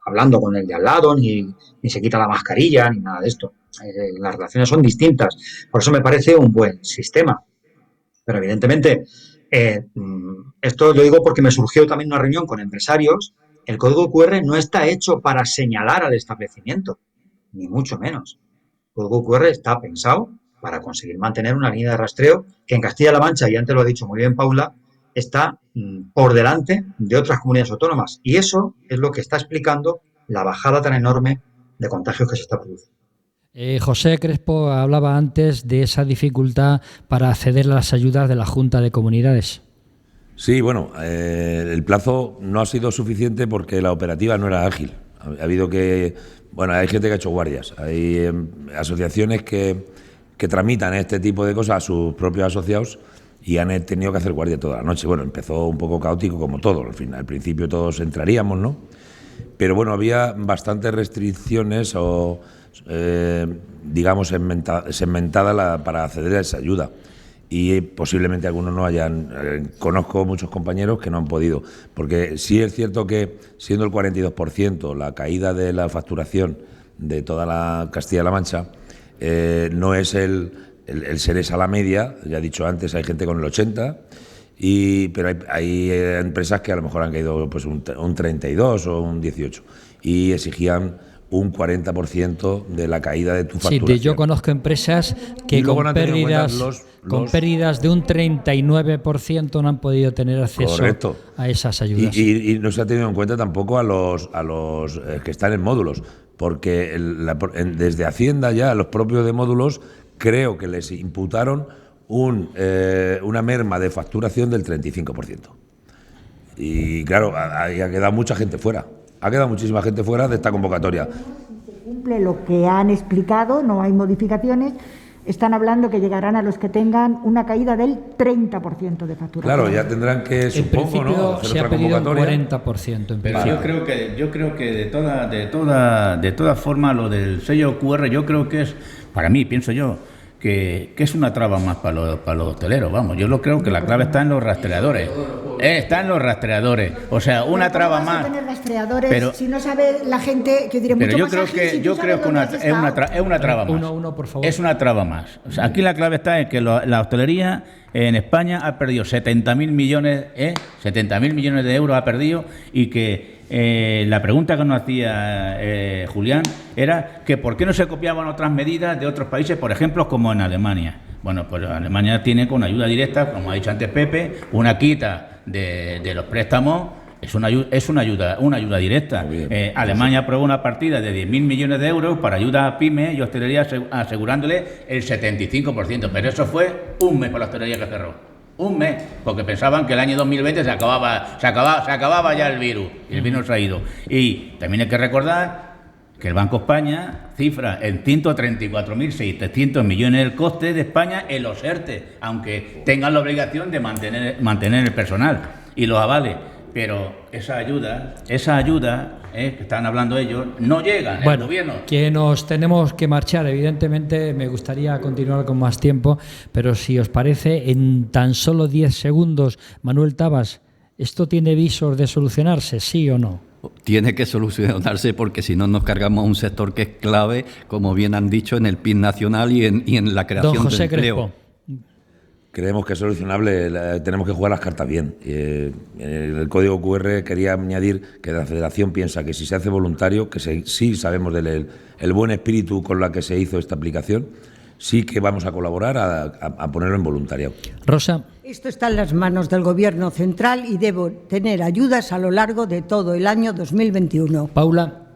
hablando con el de al lado, ni se quita la mascarilla, ni nada de esto. Las relaciones son distintas. Por eso me parece un buen sistema. Pero evidentemente, esto lo digo porque me surgió también una reunión con empresarios. El código QR no está hecho para señalar al establecimiento, ni mucho menos. El código QR está pensado para conseguir mantener una línea de rastreo que en Castilla-La Mancha, y antes lo ha dicho muy bien Paula, está por delante de otras comunidades autónomas. Y eso es lo que está explicando la bajada tan enorme de contagios que se está produciendo. José Crespo hablaba antes de esa dificultad para acceder a las ayudas de la Junta de Comunidades. Sí, bueno, el plazo no ha sido suficiente porque la operativa no era ágil. Ha habido que... Bueno, hay gente que ha hecho guardias, hay asociaciones que tramitan este tipo de cosas a sus propios asociados y han tenido que hacer guardia toda la noche. Bueno, empezó un poco caótico como todo, al principio todos entraríamos, ¿no? Pero bueno, había bastantes restricciones o, digamos, segmentada para acceder a esa ayuda. Y posiblemente algunos no hayan... conozco muchos compañeros que no han podido, porque sí es cierto que siendo el 42% la caída de la facturación de toda la Castilla-La Mancha, no es el ser esa la media, ya he dicho antes, hay gente con el 80%, pero hay empresas que a lo mejor han caído pues un 32 o un 18% y exigían un 40% de la caída de tu facturación. Sí, yo conozco empresas que con pérdidas de un 39% no han podido tener acceso correcto. A esas ayudas. Y no se ha tenido en cuenta tampoco a los que están en módulos, porque desde Hacienda ya, a los propios de módulos, creo que les imputaron una merma de facturación del 35%. Y claro, ha quedado mucha gente fuera. Ha quedado muchísima gente fuera de esta convocatoria. Se cumple lo que han explicado, no hay modificaciones. Están hablando que llegarán a los que tengan una caída del 30% de facturación. Claro, ya tendrán que, supongo, ¿no?, hacer se otra ha pedido un convocatoria. 40%. Pero yo creo que de toda forma lo del sello QR, yo creo que es, para mí, pienso yo, que es una traba más para los hosteleros, vamos. Yo creo que la clave está en los rastreadores. Está en los rastreadores. O sea, una traba más. Tener rastreadores, pero si no sabe la gente, que diré mucho yo más creo ágil, que si yo creo que es una traba más. Uno, por favor. Es una traba más. O sea, aquí la clave está en que la hostelería en España ha perdido 70.000 millones, 70.000 millones de euros ha perdido, y que la pregunta que nos hacía Julián era que por qué no se copiaban otras medidas de otros países, por ejemplo, como en Alemania. Bueno, pues Alemania tiene con ayuda directa, como ha dicho antes Pepe, una quita de los préstamos. Es una ayuda directa. Alemania aprobó una partida de 10.000 millones de euros para ayuda a pymes y hostelería, asegurándole el 75%. Pero eso fue un mes para la hostelería que cerró. Un mes, porque pensaban que el año 2020 se acababa ya el virus, y el virus se ha ido. Y también hay que recordar que el Banco España cifra en 134.600 millones el coste de España en los ERTE, aunque tengan la obligación de mantener el personal y los avales. Pero esa ayuda que están hablando ellos, no llega al gobierno. Que nos tenemos que marchar, evidentemente me gustaría continuar con más tiempo, pero si os parece, en tan solo 10 segundos, Manuel Tabas, ¿esto tiene visos de solucionarse, sí o no? Tiene que solucionarse porque si no nos cargamos a un sector que es clave, como bien han dicho, en el PIB nacional y en la creación Don José de empleo. Crespo. Creemos que es solucionable, tenemos que jugar las cartas bien. El código QR quería añadir que la Federación piensa que si se hace voluntario, que sí sabemos del el buen espíritu con la que se hizo esta aplicación, sí que vamos a colaborar a ponerlo en voluntariado. Rosa. Esto está en las manos del Gobierno central y debe tener ayudas a lo largo de todo el año 2021. Paula.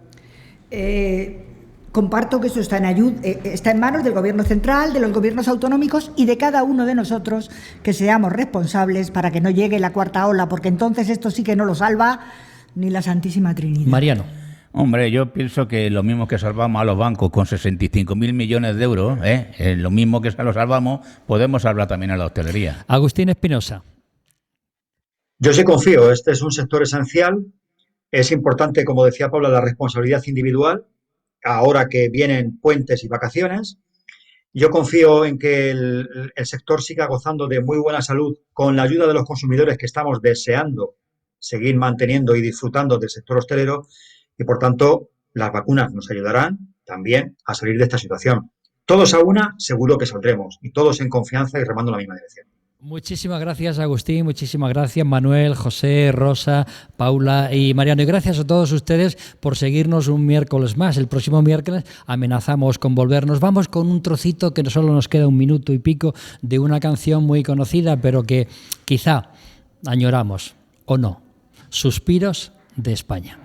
Comparto que eso está en manos del Gobierno central, de los gobiernos autonómicos y de cada uno de nosotros, que seamos responsables para que no llegue la cuarta ola, porque entonces esto sí que no lo salva ni la Santísima Trinidad. Mariano. Hombre, yo pienso que lo mismo que salvamos a los bancos con 65.000 millones de euros, lo mismo que lo salvamos, podemos salvar también a la hostelería. Agustín Espinosa. Yo sí confío, este es un sector esencial, es importante, como decía Paula, la responsabilidad individual, ahora que vienen puentes y vacaciones. Yo confío en que el sector siga gozando de muy buena salud con la ayuda de los consumidores que estamos deseando seguir manteniendo y disfrutando del sector hostelero y, por tanto, las vacunas nos ayudarán también a salir de esta situación. Todos a una, seguro que saldremos y todos en confianza y remando en la misma dirección. Muchísimas gracias, Agustín, muchísimas gracias, Manuel, José, Rosa, Paula y Mariano. Y gracias a todos ustedes por seguirnos un miércoles más. El próximo miércoles amenazamos con volvernos. Vamos con un trocito que solo nos queda 1 minuto y pico de una canción muy conocida, pero que quizá añoramos, o no. Suspiros de España.